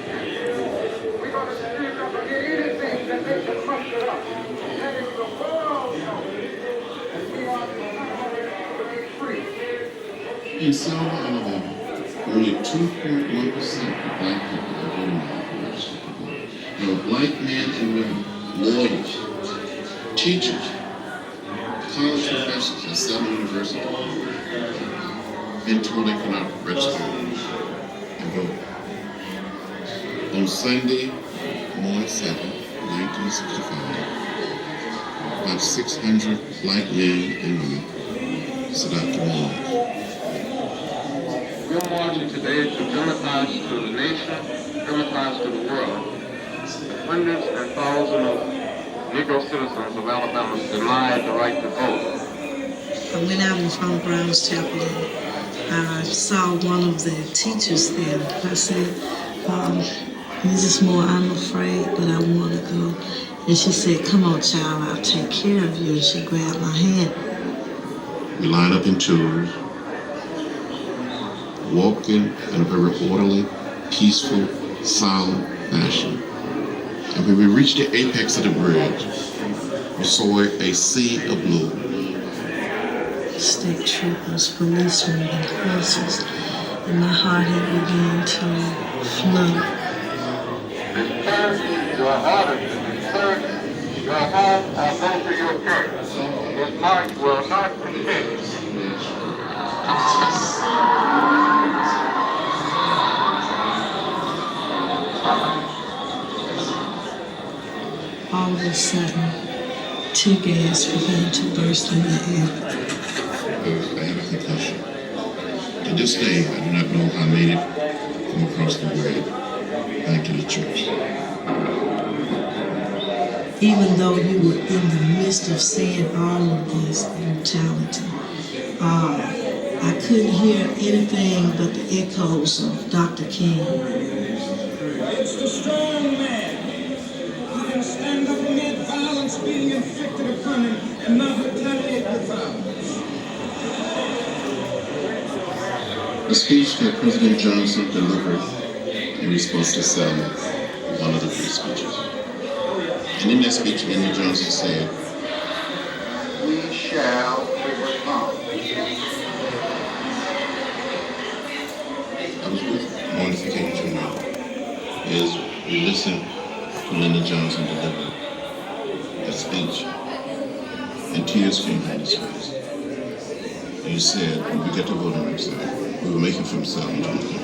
We're going to speak up against anything that makes us mush it up. Letting the world know that we are free. In Selma, Alabama, only 2.1% of black people are voting now. There are black men and women, lawyers, teachers, college professors at Southern University, been told they cannot register and vote. On Sunday, March 7, 1965, about 600 black men and women set out to march. We're marching today to democratize to the nation, democratize to the world. Hundreds and thousands of Negro citizens of Alabama denied the right to vote. I went out in front of Brown's Chapel and I saw one of the teachers there. I said, Mrs. Moore, I'm afraid, but I want to go. And she said, come on, child, I'll take care of you. And she grabbed my hand. We line up in twos, walking in a very orderly, peaceful, silent fashion. And when we reached the apex of the bridge, we saw a sea of blue. State troopers, policemen, and horses. And my heart had begun to flood. Return your order to return your home or go to your church. This march will not continue. All of a sudden, tear gas began to burst in the air. I had a concussion. To this day, I do not know how I made it from across the bridge back to the church. Even though you were in the midst of seeing all of this brutality, I couldn't hear anything but the echoes of Dr. King. It's the strong man who can stand up amid violence being inflicted upon him and not retaliate with violence. The speech that President Johnson delivered in response to Selma was one of the free speeches. And in that speech, Lyndon Johnson said, We shall overcome. I was with Mortification Jr. as we listened to Lyndon Johnson deliver a speech, and tears came down his face. You said, when we get to voting rights, we were making from Selma to Montgomery.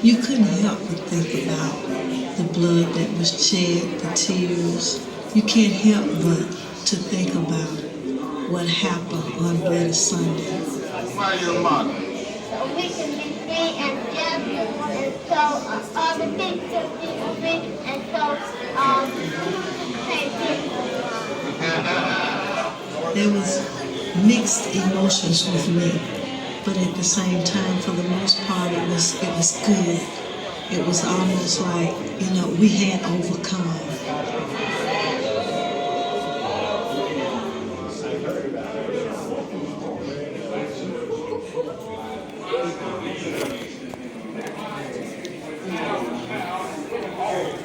you couldn't help but think about the blood that was shed, the tears. You can't help but to think about what happened on Bloody Sunday. Why your mother? So we can be free and just, and so other things can be free, and so same thing. There was mixed emotions with me, but at the same time, for the most part, it was good. It was almost like, we had overcome.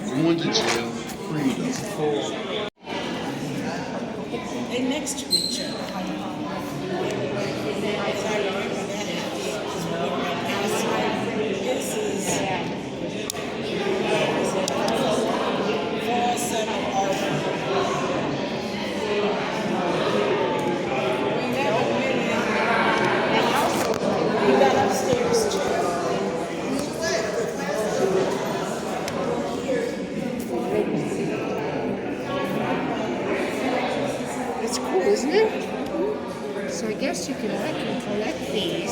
Going to jail, freedom. They next to each other. This is 470. We got upstairs too. It's cool, isn't it? So I guess you can collect these.